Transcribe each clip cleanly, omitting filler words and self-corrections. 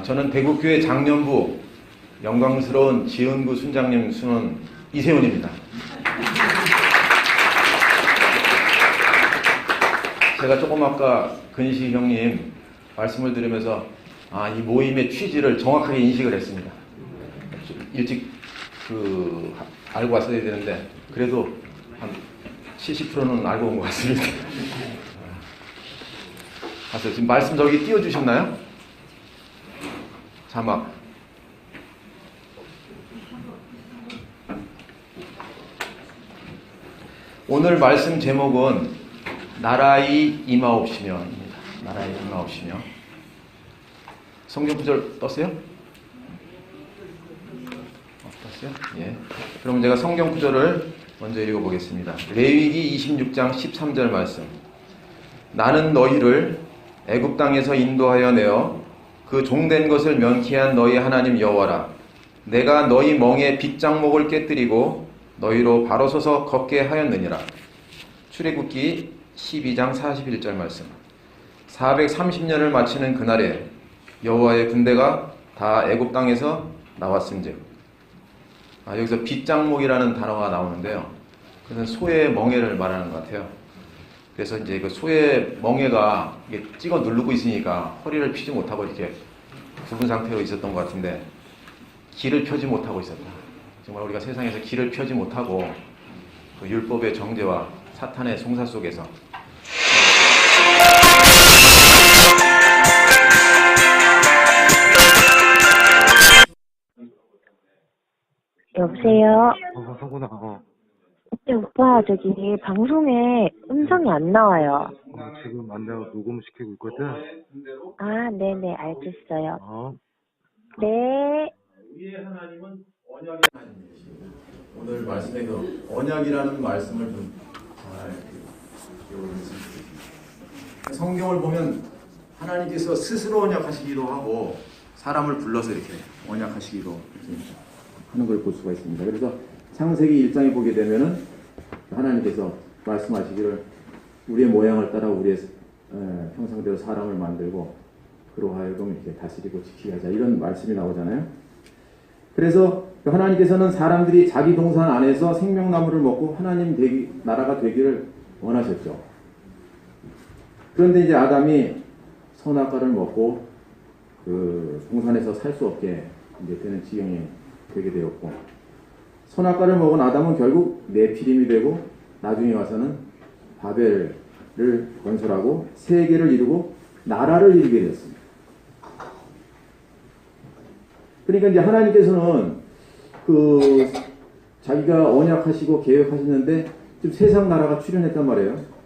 저는 대구교회 장년부 영광스러운 지은구 순장님 순원 이세훈입니다. 제가 조금 아까 근시 형님 말씀을 들으면서 이 모임의 취지를 정확하게 인식을 했습니다. 일찍 알고 왔어야 되는데 그래도 한 70%는 알고 온 것 같습니다. 봤어요. 지금 말씀 저기 띄워주셨나요? 자막. 오늘 말씀 제목은 나라의 임하옵시며입니다. 나라의 임하옵시며. 성경 구절 떴어요? 떴어요? 예. 그럼 제가 성경 구절을 먼저 읽어보겠습니다. 레위기 26장 13절 말씀. 나는 너희를 애굽 땅에서 인도하여 내어 그 종된 것을 면키한 너희 하나님 여호와라. 내가 너희 멍에 빗장목을 깨뜨리고 너희로 바로 서서 걷게 하였느니라. 출애굽기 12장 41절 말씀. 430년을 마치는 그날에 여호와의 군대가 다 애굽 땅에서 나왔은즉. 여기서 빗장목이라는 단어가 나오는데요. 그것은 소의 멍에를 말하는 것 같아요. 그래서 이제 그 소의 멍에가 이게 찍어 누르고 있으니까 허리를 펴지 못하고 이렇게 굽은 상태로 있었던 것 같은데 길을 펴지 못하고 있었다. 정말 우리가 세상에서 길을 펴지 못하고 그 율법의 정죄와 사탄의 송사 속에서 여보세요? 하구나. 네, 오빠, 저기, 방송에 음성이 안 나와요. 지금 안 나와 녹음시키고 있거든. 네네, 알겠어요. 네. 우리의 하나님은 언약의 하나님이십니다. 오늘 말씀에서 언약이라는 말씀을 좀 잘 기억했으면 좋겠습니다. 성경을 보면 하나님께서 스스로 언약하시기도 하고 사람을 불러서 이렇게 언약하시기도 이렇게 하는 걸 볼 수가 있습니다. 그래서 창세기 1장에 보게 되면은 하나님께서 말씀하시기를 우리의 모양을 따라 우리의 형상대로 사람을 만들고 그로 하여금 이렇게 다스리고 지키게 하자 이런 말씀이 나오잖아요. 그래서 하나님께서는 사람들이 자기 동산 안에서 생명나무를 먹고 하나님 나라가 되기를 원하셨죠. 그런데 이제 아담이 선악과를 먹고 그 동산에서 살 수 없게 이제 되는 지경이 되게 되었고, 선악과를 먹은 아담은 결국 네피림이 되고 나중에 와서는 바벨을 건설하고 세계를 이루고 나라를 이루게 되었습니다. 그러니까 이제 하나님께서는 자기가 언약하시고 계획하셨는데 좀 세상 나라가 출현했단 말이에요.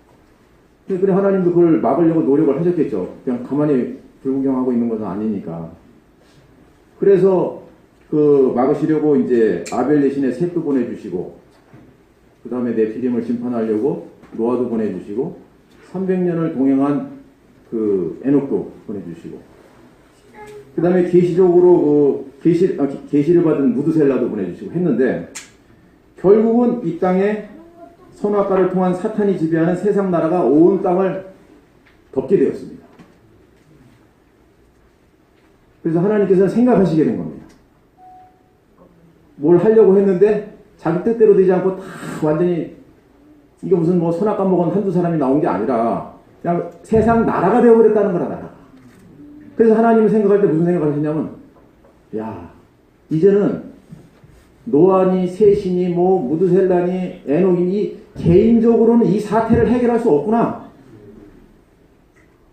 그래 하나님도 그걸 막으려고 노력을 하셨겠죠. 그냥 가만히 불구경하고 있는 것은 아니니까. 그래서 막으시려고 이제 아벨 대신에 셋도 보내주시고, 그 다음에 네피림을 심판하려고 노아도 보내주시고, 300년을 동행한 에녹도 보내주시고, 그 다음에 계시적으로 계시를 받은 무드셀라도 보내주시고 했는데, 결국은 이 땅에 선악과를 통한 사탄이 지배하는 세상 나라가 온 땅을 덮게 되었습니다. 그래서 하나님께서는 생각하시게 된 겁니다. 뭘 하려고 했는데 자기 뜻대로 되지 않고 다 완전히 이게 무슨 선악과 먹은 한두 사람이 나온 게 아니라 그냥 세상 나라가 되어버렸다는 거라, 나라가. 그래서 하나님을 생각할 때 무슨 생각을 하셨냐면, 이제는 노아니, 셋이니, 무드셀라니, 에녹이니 개인적으로는 이 사태를 해결할 수 없구나.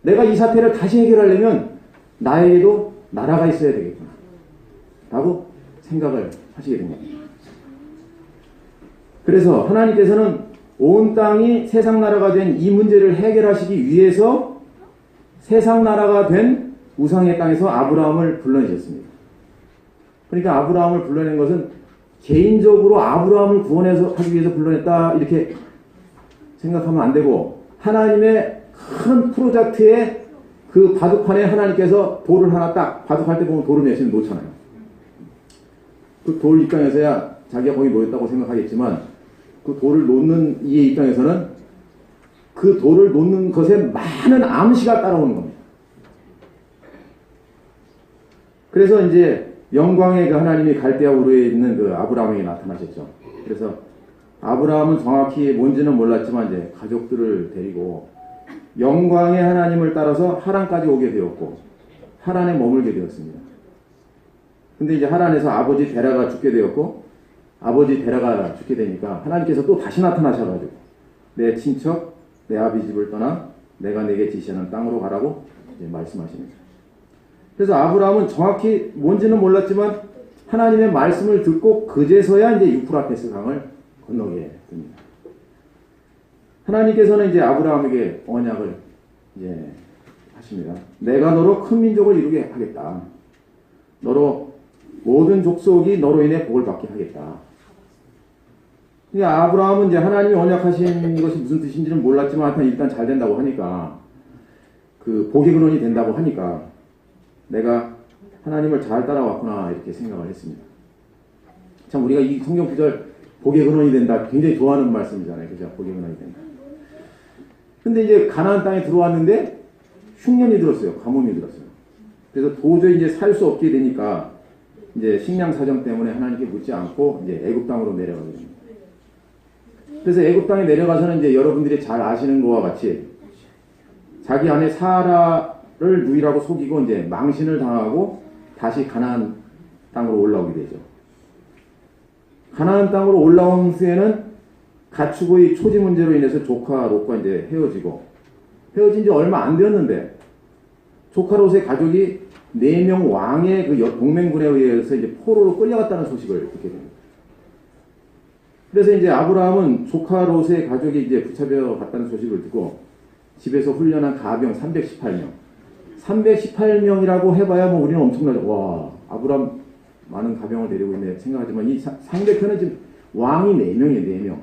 내가 이 사태를 다시 해결하려면 나에게도 나라가 있어야 되겠구나 라고 생각을 하시게 된 겁니다. 그래서 하나님께서는 온 땅이 세상 나라가 된 이 문제를 해결하시기 위해서 세상 나라가 된 우상의 땅에서 아브라함을 불러내셨습니다. 그러니까 아브라함을 불러낸 것은 개인적으로 아브라함을 구원해서 하기 위해서 불러냈다 이렇게 생각하면 안 되고, 하나님의 큰 프로젝트의 그 바둑판에 하나님께서 돌을 하나 딱 바둑할 때 보면 돌을 내시면 놓잖아요. 그 돌 입장에서야 자기가 거기 놓였다고 생각하겠지만, 그 돌을 놓는 이의 입장에서는 그 돌을 놓는 것에 많은 암시가 따라오는 겁니다. 그래서 이제 영광의 그 하나님이 갈대아 우르에 있는 그 아브라함에게 나타나셨죠. 그래서 아브라함은 정확히 뭔지는 몰랐지만 이제 가족들을 데리고 영광의 하나님을 따라서 하란까지 오게 되었고 하란에 머물게 되었습니다. 근데 이제 하란에서 아버지 데라가 죽게 되었고 아버지 데라가 죽게 되니까 하나님께서 또 다시 나타나셔가지고 내 친척 내 아비 집을 떠나 내가 내게 지시하는 땅으로 가라고 이제 말씀하십니다. 그래서 아브라함은 정확히 뭔지는 몰랐지만 하나님의 말씀을 듣고 그제서야 이제 유프라테스 강을 건너게 됩니다. 하나님께서는 이제 아브라함에게 언약을 이제 하십니다. 내가 너로 큰 민족을 이루게 하겠다. 너로 모든 족속이 너로 인해 복을 받게 하겠다. 그러니까 아브라함은 이제 하나님이 언약하신 것이 무슨 뜻인지는 몰랐지만 하여튼 일단 잘 된다고 하니까 그 복의 근원이 된다고 하니까 내가 하나님을 잘 따라왔구나 이렇게 생각을 했습니다. 참 우리가 이 성경 구절 복의 근원이 된다 굉장히 좋아하는 말씀이잖아요. 그죠? 복의 근원이 된다. 근데 이제 가나안 땅에 들어왔는데 흉년이 들었어요. 가뭄이 들었어요. 그래서 도저히 이제 살 수 없게 되니까 이제 식량 사정 때문에 하나님께 묻지 않고 이제 애굽 땅으로 내려가게 됩니다. 그래서 애굽 땅에 내려가서는 이제 여러분들이 잘 아시는 것과 같이 자기 아내 사라를 누이라고 속이고 이제 망신을 당하고 다시 가나안 땅으로 올라오게 되죠. 가나안 땅으로 올라온 후에는 가축의 초지 문제로 인해서 조카 롯과 이제 헤어진 지 얼마 안 되었는데 조카 롯의 가족이 4명 왕의 그 동맹군에 의해서 이제 포로로 끌려갔다는 소식을 듣게 됩니다. 그래서 이제 아브라함은 조카 롯의 가족이 이제 붙잡혀 갔다는 소식을 듣고 집에서 훈련한 가병 318명. 318명이라고 해봐야 뭐 우리는 엄청나죠. 와, 아브라함 많은 가병을 데리고 있네 생각하지만 이 상대편은 지금 왕이 4명이에요, 4명.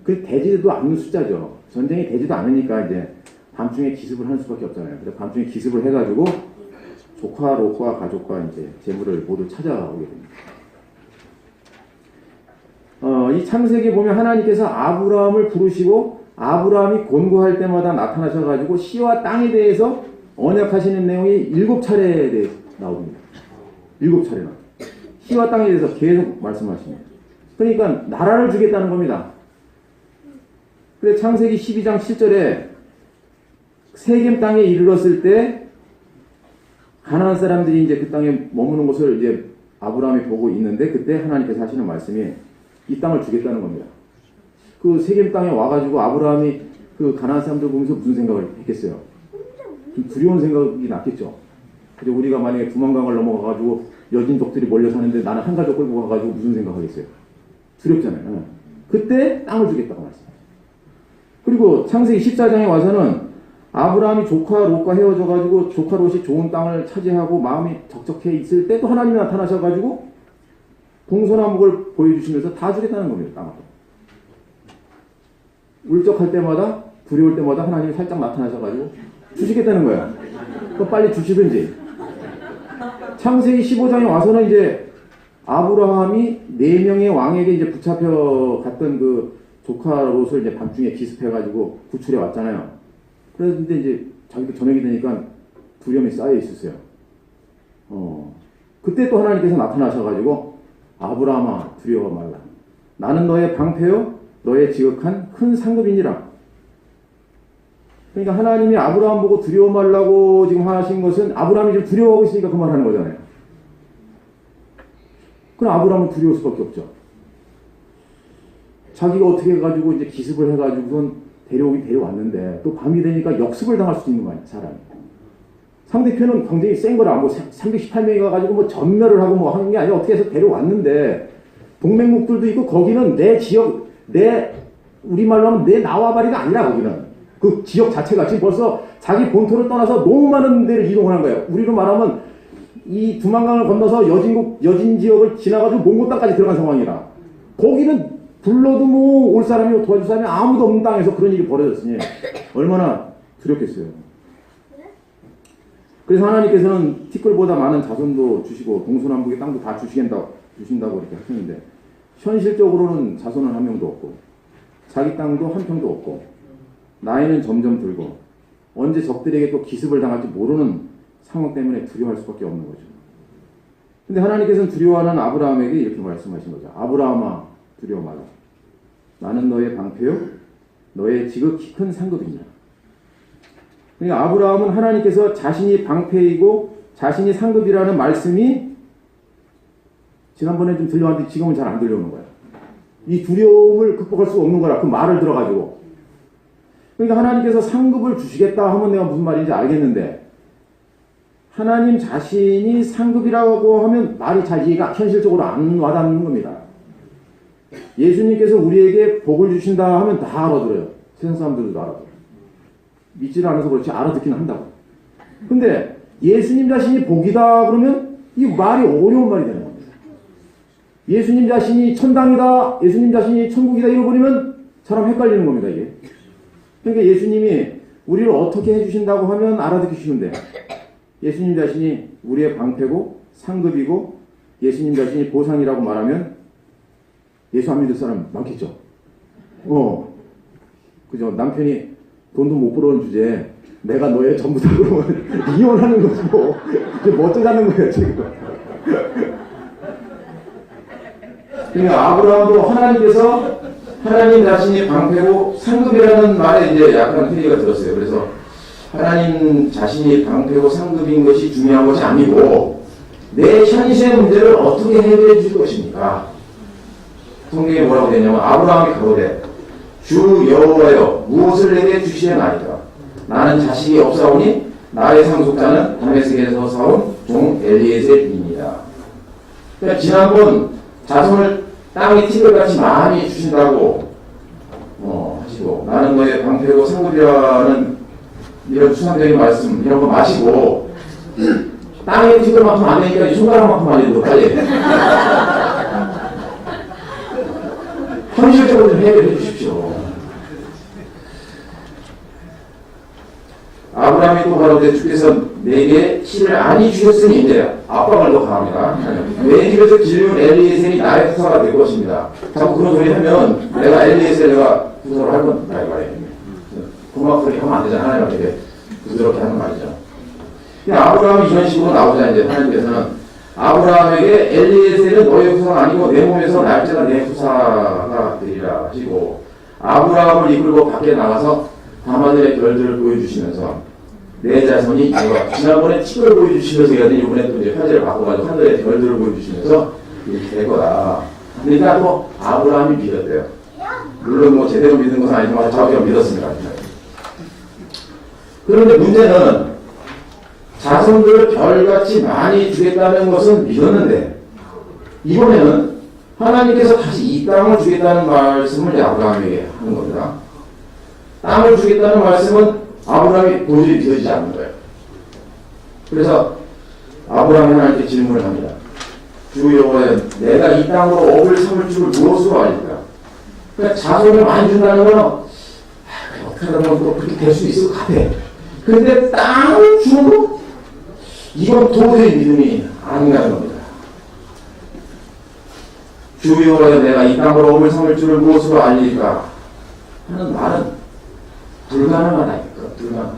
그 되지도 않는 숫자죠. 전쟁이 되지도 않으니까 이제 밤중에 기습을 할 수밖에 없잖아요. 그래서 밤중에 기습을 해가지고 조카 롯과 가족과 이제 재물을 모두 찾아오게 됩니다. 이 창세기 보면 하나님께서 아브라함을 부르시고 아브라함이 곤고할 때마다 나타나셔가지고 시와 땅에 대해서 언약하시는 내용이 7차례에 대해서 나옵니다. 7차례나. 시와 땅에 대해서 계속 말씀하십니다. 그러니까 나라를 주겠다는 겁니다. 그래서 창세기 12장 7절에 세겜 땅에 이르렀을 때 가나안 사람들이 이제 그 땅에 머무는 것을 이제 아브라함이 보고 있는데 그때 하나님께서 하시는 말씀이 이 땅을 주겠다는 겁니다. 그 세겜 땅에 와가지고 아브라함이 그 가나안 사람들 보면서 무슨 생각을 했겠어요? 좀 두려운 생각이 났겠죠. 그죠? 우리가 만약에 두만강을 넘어가가지고 여진족들이 몰려 사는데 나는 한 가족 끌고 가가지고 무슨 생각하겠어요? 두렵잖아요. 그때 땅을 주겠다고 말씀하셨어요. 그리고 창세기 14장에 와서는 아브라함이 조카 롯과 헤어져가지고 조카 롯이 좋은 땅을 차지하고 마음이 적적해 있을 때 또 하나님이 나타나셔가지고 동서남북을 보여주시면서 다 주겠다는 겁니다. 땅을. 울적할 때마다 두려울 때마다 하나님이 살짝 나타나셔가지고 주시겠다는 거야. 그럼 빨리 주시든지. 창세기 15장에 와서는 이제 아브라함이 4명의 왕에게 이제 붙잡혀 갔던 그 조카 롯을 이제 밤중에 기습해가지고 구출해 왔잖아요. 그런데 이제 자기도 저녁이 되니까 두려움이 쌓여 있었어요. 그때 또 하나님께서 나타나셔가지고 아브라함아 두려워 말라. 나는 너의 방패요 너의 지극한 큰 상급이니라. 그러니까 하나님이 아브라함 보고 두려워 말라고 지금 하신 것은 아브라함이 지금 두려워하고 있으니까 그 말하는 거잖아요. 그럼 아브라함은 두려울 수밖에 없죠. 자기가 어떻게 해가지고 이제 기습을 해가지고선 데려왔는데 또 밤이 되니까 역습을 당할 수 있는 거 아니야, 사람이. 상대편은 굉장히 센 거라, 뭐 318명이 가가지고 뭐 전멸을 하고 뭐 하는 게 아니라 어떻게 해서 데려왔는데 동맹국들도 있고 거기는 내 지역, 우리말로 하면 내 나와바리가 아니라 거기는. 그 지역 자체가 지금 벌써 자기 본토를 떠나서 너무 많은 데를 이동하는 거예요. 우리로 말하면 이 두만강을 건너서 여진 지역을 지나가지고 몽고 땅까지 들어간 상황이라. 거기는 불러도 뭐 올 사람이 도와줄 사람이 아무도 없는 땅에서 그런 일이 벌어졌으니 얼마나 두렵겠어요. 그래서 하나님께서는 티끌보다 많은 자손도 주시고 동서남북의 땅도 다 주신다고 이렇게 하셨는데 현실적으로는 자손은 한 명도 없고 자기 땅도 한 평도 없고 나이는 점점 들고 언제 적들에게 또 기습을 당할지 모르는 상황 때문에 두려워할 수밖에 없는 거죠. 근데 하나님께서는 두려워하는 아브라함에게 이렇게 말씀하신 거죠. 아브라함아, 두려워 마라. 나는 너의 방패요, 너의 지극히 큰 상급이니라. 그러니까 아브라함은 하나님께서 자신이 방패이고 자신이 상급이라는 말씀이 지난번에 좀 들려왔는데 지금은 잘 안 들려오는 거야. 이 두려움을 극복할 수 없는 거라. 그 말을 들어가지고. 그러니까 하나님께서 상급을 주시겠다 하면 내가 무슨 말인지 알겠는데, 하나님 자신이 상급이라고 하면 말이 잘 이해가 현실적으로 안 와닿는 겁니다. 예수님께서 우리에게 복을 주신다 하면 다 알아들어요. 세상 사람들도 알아들어요. 믿지를 않아서 그렇지 알아듣기는 한다고. 근데 예수님 자신이 복이다 그러면 이 말이 어려운 말이 되는 겁니다. 예수님 자신이 천당이다, 예수님 자신이 천국이다 이러버리면 사람 헷갈리는 겁니다, 이게. 그러니까 예수님이 우리를 어떻게 해주신다고 하면 알아듣기 쉬운데, 예수님 자신이 우리의 방패고 상급이고 예수님 자신이 보상이라고 말하면 예수 안 믿을 사람 많겠죠. 그죠? 남편이 돈도 못 벌어온 주제에 내가 너의 전부다 그러면 이혼하는 거지 뭐. 이게 뭐 어쩌자는 거예요 지금. 그러니까 아브라함도 하나님께서 하나님 자신이 방패고 상급이라는 말에 이제 약간 회의가 들었어요. 그래서 하나님 자신이 방패고 상급인 것이 중요한 것이 아니고 내 현실의 문제를 어떻게 해결해 줄 것입니까? 성경에 뭐라고 되냐면 아브라함이 가로되 주 여호와여 무엇을 내게 주시려나이까 나는 자식이 없사오니 나의 상속자는 다메섹에서 사온 종 엘리에셀입니다. 그러니까 지난번 자손을 땅에 티끌같이 많이 주신다고 하시고 나는 너의 방패고 상급이라는 이런 추상적인 말씀 이런 거 마시고 땅에 티끌만큼 안 되니까 이 손가락만큼 안 해도 빨리 현실적으로 좀 해결해 주십시오. 아브라함이 또 가로되 주께서 내게 씨를 아니 주셨으니 이제 압박을 더 강합니다. 내 집에서 기르는 엘리에셀이 나의 후사가 될 것입니다. 자꾸 그런 소리 하면 내가 엘리에셀 내가 후사로 할 건다 이 말이에요. 고막 소리 하면 안 되잖아. 하나님 앞에 부드럽게 하는 말이죠. 아브라함이 이런 식으로 나오자 이제 하나님께서는 아브라함에게 엘리에셀은 너의 후사가 아니고 내 몸에서 날짜가 내 후사가 되리라 하시고 아브라함을 이끌고 밖에 나가서 다마들의 별들을 보여주시면서 내 자손이 지난번에 틱을 보여주시면서 이번에 또 이제 화제를 바꿔가지고 하늘의 별들을 보여주시면서 이렇게 될 거다. 그러니까 또 아브라함이 믿었대요. 물론 뭐 제대로 믿은 것은 아니지만 자기가 믿었습니다. 그런데 문제는 자손들을 별같이 많이 주겠다는 것은 믿었는데 이번에는 하나님께서 다시 이 땅을 주겠다는 말씀을 아브라함에게 하는 겁니다. 땅을 주겠다는 말씀은 아브라함이 도저히 믿어지지 않는 거예요. 그래서 아브라함이 하나님께 질문을 합니다. 주 여호와여 내가 이 땅으로 업을 삼을 줄을 무엇으로 알리까? 그러니까 자손을 많이 준다는 건 어떻게 하다 보면 또 그렇게 될 수 있을 것 같아. 그런데 땅을 주는 거? 이건 도저히 믿음이 안 가는 겁니다. 주 여호와여 내가 이 땅으로 업을 삼을 줄을 무엇으로 알리까? 하는 말은 불가능하다니까. 불가능하다.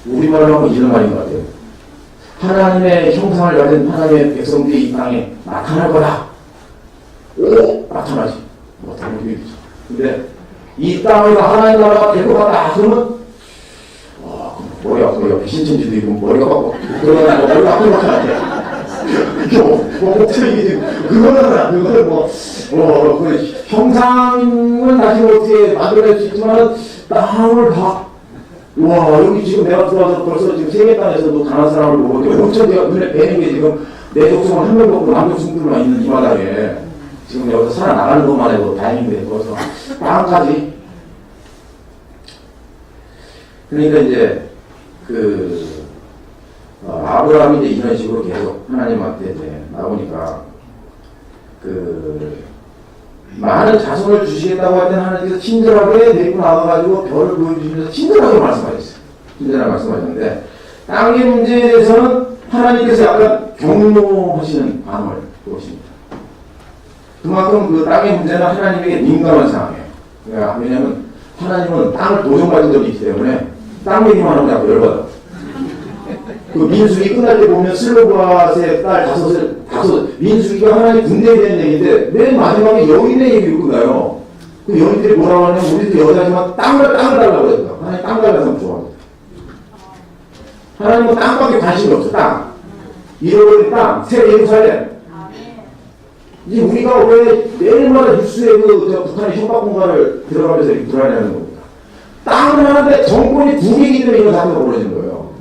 우리말로 하면 이런 말인 것 같아요. 하나님의 형상을 가진 하나님의 백성들이 이 땅에 나타날 거다. 오! 나타나지. 뭐 다른 게 있죠. 근데 이 땅에가 하나님 나라가 될 것 같다. 그러면 머리가 아프고 옆에 신천지도 있고 머리가 아프고 그러면 뭐 머리가 아픈 것도 아니야. 그거는 그 형상은 다시 어떻게 만들어낼 수 있지만 땅을 다 여기 지금 내가 들어와서 벌써 지금 세계 땅에서도 가난 사람을 보고 엄청 내가 눈에 뵈는 게 지금 내 족속은 한 명도 없고 남족승들만 있는 이 마당에 지금 여기서 살아나가는 것만 해도 다행인데 벌써 땅까지 그러니까 이제 아브라함이 이제 이런 식으로 계속 하나님한테 이제 나오니까 많은 자손을 주시겠다고 할 때는 하나님께서 친절하게 데리고 나와가지고 별을 보여주시면서 친절하게 말씀하셨어요. 친절하게 말씀하셨는데 땅의 문제에 대해서는 하나님께서 약간 경로하시는 반응을 보십니다. 그만큼 그 땅의 문제는 하나님에게 민감한 상황이에요. 그러니까 왜냐하면 하나님은 땅을 도전받은 적이 있기 때문에 땅 얘기만 하면 약간 열받아. 그 민수기 끝날 때 보면 슬로바스의 딸 민수기가 하나님 군대에 대한 얘기인데 맨 마지막에 여인의 얘기로 끝나요. 그 여인들이 뭐라고 하냐면 우리도 여자지만 땅을 달라고 그랬다. 하나님 땅 달라는 사람 좋아합니다. 하나님은 땅밖에 관심이 없어. 땅. 잃어버린 땅, 새 예루살렘. 이제 우리가 왜 매일마다 뉴스에 저 북한의 협박 공간을 들어가면서 이렇게 불안해하는 겁니다. 땅을 하는데 정권이 두 개이기 때문에 이런 사태가 벌어지는 거예요.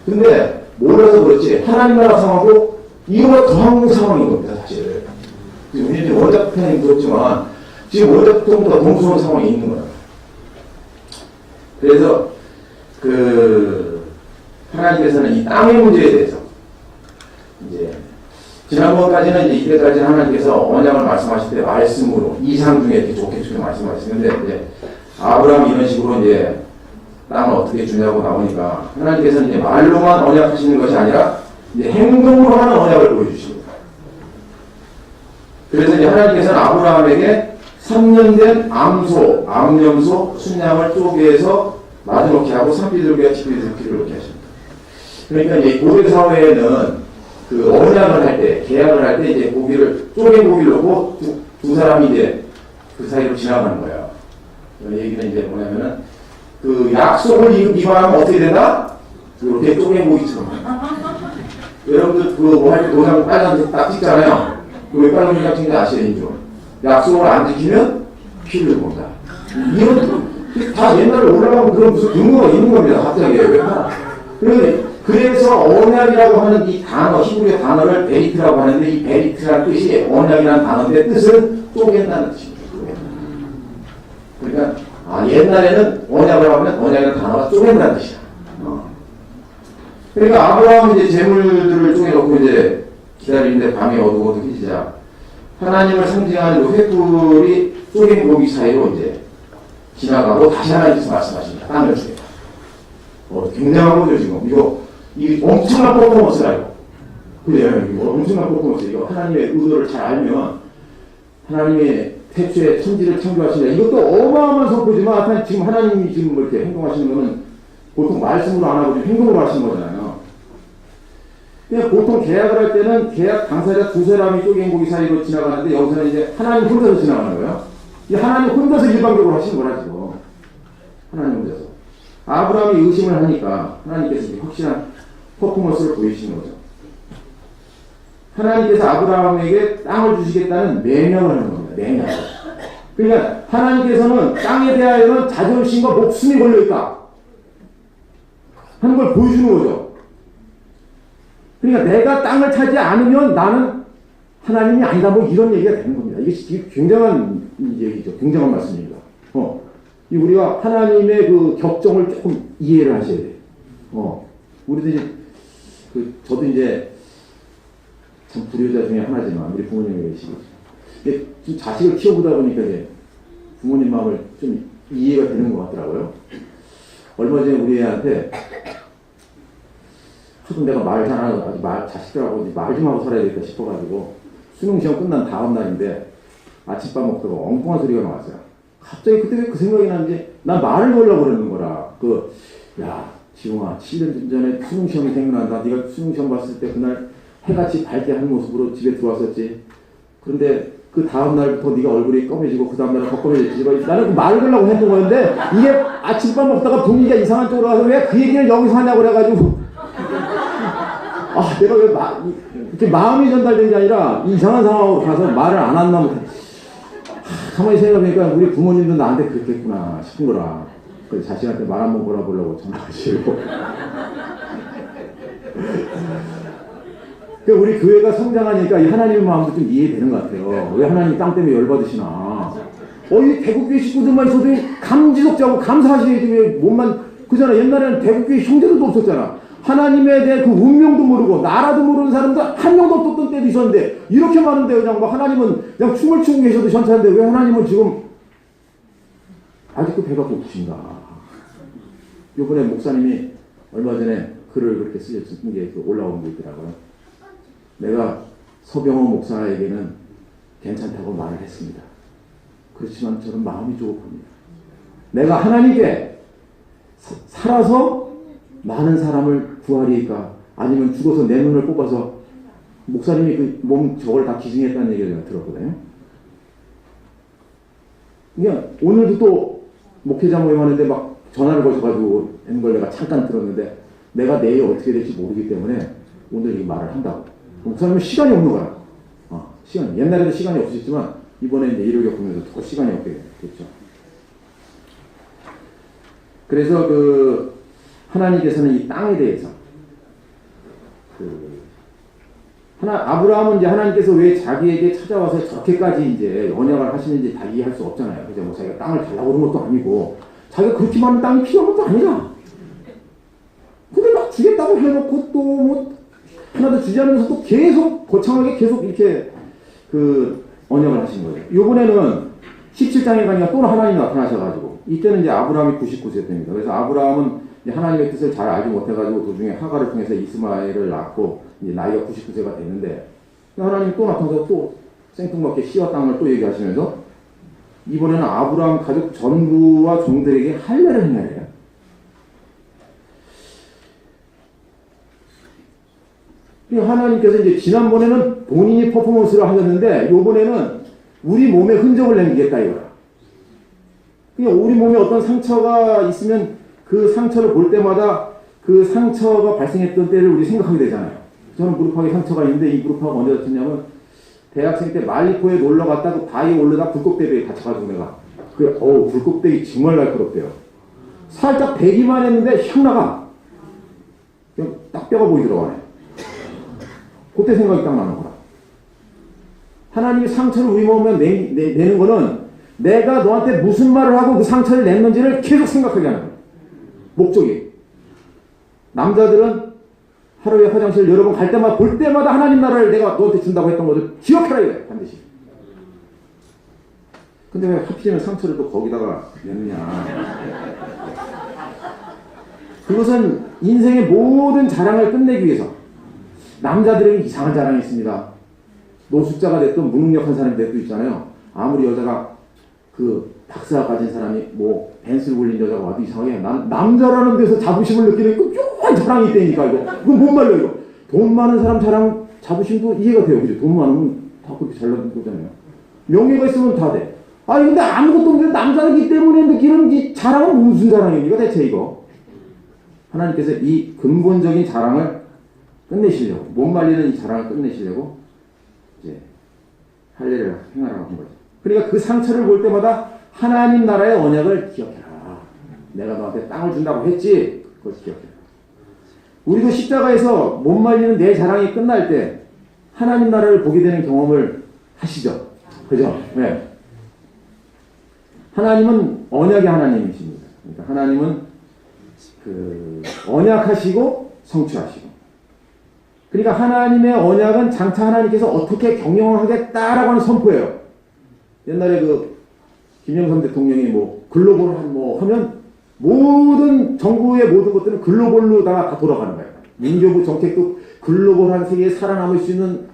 근데 몰라서 그렇지 하나님 나라 상황도 이거보다 더한 상황인 겁니다. 사실. 우리들이 원작 북한이 무섭지만 지금 원작 북한보다 더 무서운 상황이 있는 거예요. 그래서 하나님께서는 이 땅의 문제에 대해서 이제 지난번까지는 이제 이때까지는 하나님께서 언약을 말씀하실 때 말씀으로 이상 중에 이렇게 좋게 말씀하시는데 이제 아브라함이 이런 식으로 이제 땅을 어떻게 주냐고 나오니까 하나님께서는 이제 말로만 언약하시는 것이 아니라 이제 행동으로 하는 언약을 보여주십니다. 그래서 이제 하나님께서는 아브라함에게 3년 된 암염소, 순양을 쪼개서 마주놓게 하고 산비둘기와 티비둘기를 놓게 하십니다. 그러니까 이제 고대 사회에는 그 언약을 할 때, 계약을 할 때 이제 고기를 쪼갠 고기를 놓고 두 사람이 이제 그 사이로 지나가는 거예요. 이 얘기는 이제 뭐냐면은 그 약속을 위반하면 어떻게 된다? 이렇게 쪼갠 고기처럼. 여러분들 그거 뭐 할 때 도장 빨간색 딱 찍잖아요. 그 왜 빨간색 딱 찍는지 아시죠? 약속을 안 지키면 피를 본다. 이건 다 옛날에 올라가면 그런 무슨 근거가 있는 겁니다. 갑자기. 그래서 언약이라고 하는 이 단어, 히브리어 단어를 베리트라고 하는데 이 베리트라는 뜻이 언약이라는 단어인데 뜻은 쪼갠다는 뜻입니다. 그러니까 옛날에는 언약을 하면 언약이라는 단어가 쪼갠다는 뜻이야. 그러니까 아브라함은 이제 재물들을 쪼개놓고 이제 기다리는데 밤이 어둑어둑해지자 하나님을 상징하는 그 횃불이 쪼갠 고기 사이로 이제 지나가고 다시 하나님께서 말씀하십니다. 땅을 주겠다. 굉장한 거죠, 지금. 이 엄청난 퍼포먼스라요. 그래요. 이거 엄청난 퍼포먼스. 이거 하나님의 의도를 잘 알면 하나님의 태초에 천지를 창조하시냐. 이것도 어마어마한 선포지만 하여튼 지금 하나님이 지금 뭐 이렇게 행동하시는 거는 보통 말씀으로 안 하고 좀 행동으로 하시는 거잖아요. 그냥 보통 계약을 할 때는 계약 당사자 두 사람이 쪼갠 고기 사이로 지나가는데 여기서는 이제 하나님 혼자서 지나가는 거예요. 이 하나님 혼자서 일방적으로 하시는 거라 지금. 하나님 혼자서. 아브라함이 의심을 하니까 하나님께서 이렇게 확실한 퍼포먼스를 보이시는 거죠. 하나님께서 아브라함에게 땅을 주시겠다는 맹령을 하는 겁니다. 맹령. 그러니까 하나님께서는 땅에 대하여는 자존심과 목숨이 걸려있다 하는 걸 보여주는 거죠. 그러니까 내가 땅을 차지 않으면 나는 하나님이 아니다 뭐 이런 얘기가 되는 겁니다. 이게 굉장한 얘기죠. 굉장한 말씀입니다. 우리가 하나님의 그 격정을 조금 이해를 하셔야 돼요. 우리도 이제 저도 이제 참 불효자 중에 하나지만 우리 부모님이 계시고 자식을 키워보다 보니까 이제 부모님 마음을 좀 이해가 되는 것 같더라고요. 얼마 전에 우리 애한테 초등 내가 말 잘하는 자식들하고 말 좀 하고 살아야겠다 싶어가지고 수능 시험 끝난 다음 날인데 아침밥 먹다가 엉뚱한 소리가 나왔어요. 갑자기 그때 왜 그 생각이 나는지 난 말을 걸려고 그러는 거라. 야 지웅아 7년 전에 수능 시험이 생각난다. 네가 수능 시험 봤을 때 그날 해같이 밝게 한 모습으로 집에 들어왔었지. 그런데 그 다음 날부터 네가 얼굴이 검해지고 그 다음 날은 더 검해졌지. 나는 그 말을 걸려고 했던 거였는데 이게 아침밥 먹다가 분위기가 이상한 쪽으로 가서 왜 그 얘기를 여기서 하냐고 그래가지고 내가 왜 이렇게 마음이 전달된 게 아니라 이상한 상황으로 가서 말을 안 한다 못해. 가만히 생각해보니까 우리 부모님도 나한테 그랬겠구나 싶은 거라. 그래서 자식한테 말 한번 걸어보려고 전화하시고. 우리 교회가 성장하니까 이 하나님의 마음도 좀 이해되는 것 같아요. 왜 하나님이 땅 때문에 열받으시나. 이 대국교회 식구들만 있어도 감지덕지하고 감사하시지 왜 몸만 그잖아. 옛날에는 대국교회 형제들도 없었잖아. 하나님에 대해 그 운명도 모르고 나라도 모르는 사람도 한 명도 없었던 때도 있었는데 이렇게 많은데 그냥 하나님은 그냥 춤을 추고 계셔도 괜찮은데 왜 하나님은 지금 아직도 배가 고프신가. 요번에 목사님이 얼마 전에 글을 그렇게 쓰신 게 올라온 게 있더라고요. 내가 서병호 목사에게는 괜찮다고 말을 했습니다. 그렇지만 저는 마음이 조급합니다. 내가 하나님께 살아서 많은 사람을 구하리까 아니면 죽어서 내 눈을 뽑아서 목사님이 그 몸 저걸 다 기증했다는 얘기를 제가 들었거든요. 그러니까 오늘도 또 목회자 모임하는데 막 전화를 거셔가지고 하는 걸 내가 잠깐 들었는데 내가 내일 어떻게 될지 모르기 때문에 오늘 이 말을 한다고. 목사님은 시간이 없는 거야. 시간. 옛날에도 시간이 없었지만 이번에 이제 일을 겪으면서 더 시간이 없게 됐죠. 그래서 그 하나님께서는 이 땅에 대해서 아브라함은 이제 하나님께서 왜 자기에게 찾아와서 저렇게까지 이제 언약을 하시는지 다 이해할 수 없잖아요. 그죠? 뭐 자기가 땅을 달라고 그런 것도 아니고 자기가 그렇게 많은 땅이 필요한 것도 아니라. 근데 막 주겠다고 해놓고 또 뭐 하나도 주지 않으면서 또 계속 거창하게 계속 이렇게 그 언약을 하신 거예요. 요번에는 17장에 가니까 또 하나님이 나타나셔가지고 이때는 이제 아브라함이 99세 때입니다. 그래서 아브라함은 이제 하나님의 뜻을 잘 알지 못해가지고 도중에 하가를 통해서 이스마엘을 낳고 이제 나이가 99세가 됐는데 하나님이 또 나타나서 또 생뚱맞게 시와 땅을 또 얘기하시면서 이번에는 아브라함 가족 전부와 종들에게 할례를 행하래요. 하나님께서 이제 지난번에는 본인이 퍼포먼스를 하셨는데 요번에는 우리 몸에 흔적을 남기겠다 이거야. 그러니까 우리 몸에 어떤 상처가 있으면 그 상처를 볼 때마다 그 상처가 발생했던 때를 우리 생각하게 되잖아요. 저는 무릎팍에 상처가 있는데 이 무릎팍가 언제 다쳤냐면 대학생 때 말리포에 놀러 갔다 그 바위에 올르다 불꽃대기에 다쳐가지고 내가 불꽃대기 정말 날카롭대요. 살짝 대기만 했는데 향 나가. 그냥 딱 뼈가 보이더라고요. 그때 생각이 딱 나는 거야. 하나님이 상처를 우리 몸에 내는 거는 내가 너한테 무슨 말을 하고 그 상처를 냈는지를 계속 생각하게 하는 거야. 목적이. 남자들은 하루에 화장실 여러 번 갈 때마다 볼 때마다 하나님 나라를 내가 너한테 준다고 했던 것을 기억해라 이거야. 반드시. 근데 왜 하필이면 상처를 또 거기다가 내느냐. 그것은 인생의 모든 자랑을 끝내기 위해서 남자들에게 이상한 자랑이 있습니다. 노숙자가 됐든 무능력한 사람이 됐든 있잖아요. 아무리 여자가 그 박사가 가진 사람이 뭐 벤스를 굴린 여자가 와도 이상하게 남자라는 데서 자부심을 느끼는 그 묘한 자랑이 있다니까 이거. 이건 못 말려 이거. 돈 많은 사람 자랑 자부심도 이해가 돼요. 그죠? 돈 많으면 다 그렇게 잘나는 거잖아요. 명예가 있으면 다 돼. 근데 아무것도 없는데 남자이기 때문에 느끼는 이 자랑은 무슨 자랑입니까 대체 이거. 하나님께서 이 근본적인 자랑을 끝내시려고, 못 말리는 이 자랑을 끝내시려고 이제 할례를 행하라고 한 거죠. 그러니까 그 상처를 볼 때마다 하나님 나라의 언약을 기억해라. 내가 너한테 땅을 준다고 했지. 그걸 기억해라. 우리도 십자가에서 못 말리는 내 자랑이 끝날 때 하나님 나라를 보게 되는 경험을 하시죠. 그죠? 네. 하나님은 언약의 하나님이십니다. 그러니까 하나님은 그 언약하시고 성취하시고. 그러니까 하나님의 언약은 장차 하나님께서 어떻게 경영하겠다라고 하는 선포예요. 옛날에 그 김영삼 대통령이 뭐 글로벌 뭐 하면 모든 정부의 모든 것들은 글로벌로다가 다 돌아가는 거예요. 민교부 정책도 글로벌한 세계에 살아남을 수 있는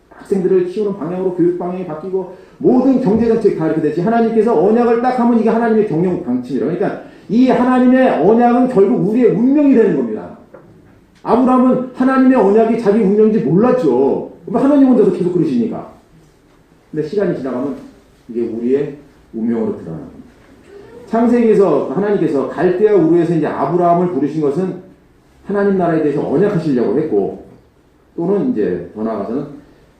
학생들을 키우는 방향으로 교육 방향이 바뀌고 모든 경제 정책 다 이렇게 되지. 하나님께서 언약을 딱 하면 이게 하나님의 경영 방침이라. 그러니까 이 하나님의 언약은 결국 우리의 운명이 되는 겁니다. 아브라함은 하나님의 언약이 자기 운명인지 몰랐죠. 하나님 혼자서 계속 그러시니까. 근데 시간이 지나가면 이게 우리의 운명으로 드러나는 겁니다. 창세기에서 하나님께서 갈대아 우르에서 이제 아브라함을 부르신 것은 하나님 나라에 대해서 언약하시려고 했고, 또는 이제 더 나아가서는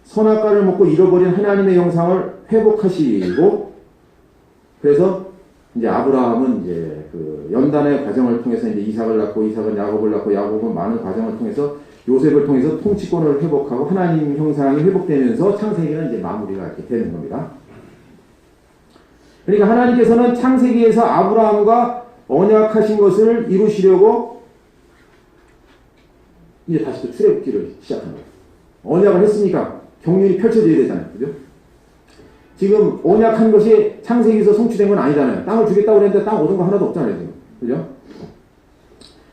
선악과를 먹고 잃어버린 하나님의 형상을 회복하시고, 그래서 이제 아브라함은 이제 그 연단의 과정을 통해서 이제 이삭을 낳고 이삭은 야곱을 낳고 야곱은 많은 과정을 통해서 요셉을 통해서 통치권을 회복하고 하나님 형상이 회복되면서 창세기는 이제 마무리가 이렇게 되는 겁니다. 그러니까 하나님께서는 창세기에서 아브라함과 언약하신 것을 이루시려고 이제 다시 또 출애굽기를 시작한 거예요. 언약을 했으니까 경륜이 펼쳐져야 되잖아요. 그죠? 지금 언약한 것이 창세기에서 성취된 건 아니잖아요. 땅을 주겠다고 그랬는데 땅 얻은 거 하나도 없잖아요. 지금. 그죠?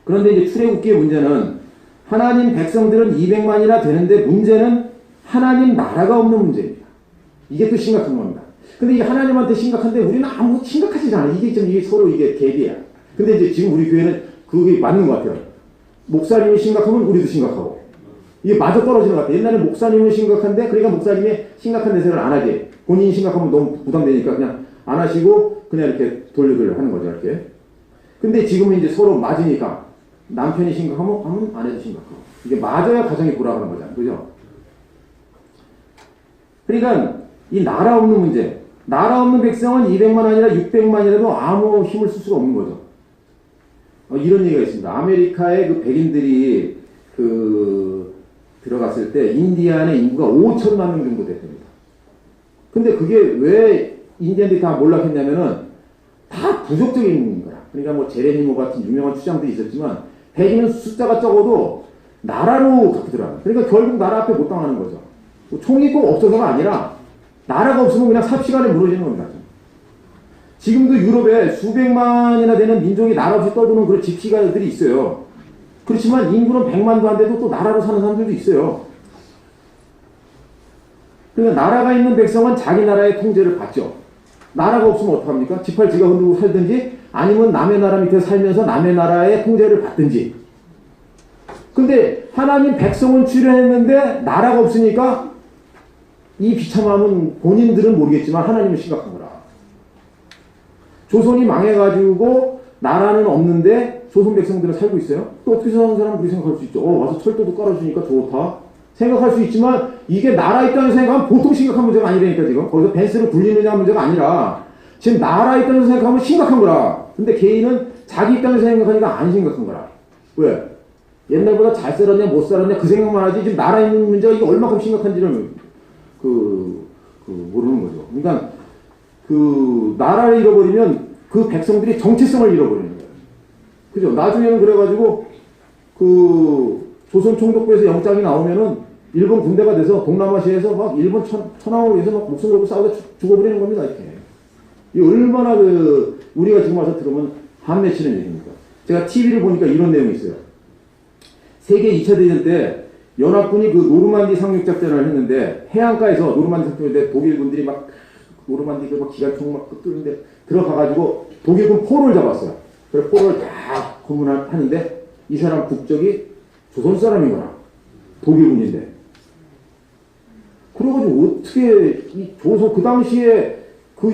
그런데 이제 출애굽기의 문제는 하나님 백성들은 200만이나 되는데 문제는 하나님 나라가 없는 문제입니다. 이게 또 심각한 겁니다. 근데 이게 하나님한테 심각한데 우리는 아무 심각하지 않아요. 이게 서로 이게 갭이야. 근데 이제 지금 우리 교회는 그게 맞는 것 같아요. 목사님이 심각하면 우리도 심각하고. 이게 맞아 떨어지는 것 같아요. 옛날에 목사님은 심각한데, 그러니까 목사님이 심각한 내색을 안 하지. 본인이 심각하면 너무 부담되니까 그냥 안 하시고, 그냥 이렇게 돌려 하는 거죠, 이렇게. 근데 지금은 이제 서로 맞으니까, 남편이 심각하면 아내도 심각하고. 이게 맞아야 가정이 돌아가는 거잖아요. 그죠? 그러니까, 이 나라 없는 문제. 나라 없는 백성은 200만 아니라 600만이라도 아무 힘을 쓸 수가 없는 거죠. 이런 얘기가 있습니다. 아메리카의 그 백인들이 들어갔을 때 인디안의 인구가 5천만 명 정도 됐답니다. 근데 그게 왜 인디안들이 다 몰락했냐면은 다 부족적인 거라. 그러니까 뭐 제레미모 같은 유명한 추장들이 있었지만 백인은 숫자가 적어도 나라로 갖게 들어가요. 그러니까 결국 나라 앞에 못 당하는 거죠. 총이 꼭 없어서가 아니라 나라가 없으면 그냥 삽시간에 무너지는 겁니다. 지금도 유럽에 수백만이나 되는 민족이 나라 없이 떠도는 그런 집시가들이 있어요. 그렇지만 인구는 100만도 안 돼도 또 나라로 사는 사람들도 있어요. 그러니까 나라가 있는 백성은 자기 나라의 통제를 받죠. 나라가 없으면 어떡합니까? 지팔 지가 흔들고 살든지 아니면 남의 나라 밑에 살면서 남의 나라의 통제를 받든지. 근데 하나님 백성은 출현했는데 나라가 없으니까 이 비참함은 본인들은 모르겠지만 하나님은 심각한 거라. 조선이 망해가지고 나라는 없는데 조선 백성들은 살고 있어요? 또 어떻게 사는 사람은 그렇게 생각할 수 있죠. 와서 철도도 깔아주니까 좋다. 생각할 수 있지만 이게 나라 입장에서 생각하면 보통 심각한 문제가 아니라니까 지금. 거기서 벤스를 굴리느냐 문제가 아니라 지금 나라 입장에서 생각하면 심각한 거라. 근데 개인은 자기 입장에서 생각하니까 안 심각한 거라. 왜? 옛날보다 잘 살았냐 못 살았냐 그 생각만 하지 지금 나라 있는 문제가 이게 얼마큼 심각한지를 모르는 거죠. 그러니까 나라를 잃어버리면 그 백성들이 정체성을 잃어버리는 거예요. 그죠? 나중에는 그래가지고 조선 총독부에서 영장이 나오면은 일본 군대가 돼서 동남아시아에서 막 일본 천황을 위해서 막 목숨 걸고 싸우다 죽어버리는 겁니다. 이렇게. 이 얼마나 우리가 지금 와서 들으면 한맺히는 얘기입니까? 제가 TV를 보니까 이런 내용이 있어요. 세계 2차 대전 때 연합군이 노르만디 상륙작전을 했는데 해안가에서 노르만디 상륙인데 독일군들이 막 노르만디 막 기관총 막 뚫는데 들어가가지고 독일군 포로를 잡았어요. 그래서 포로를 다 고문하는데 이 사람 국적이 조선 사람인 거라. 독일군인데. 그래가지고 어떻게 이 조선 그 당시에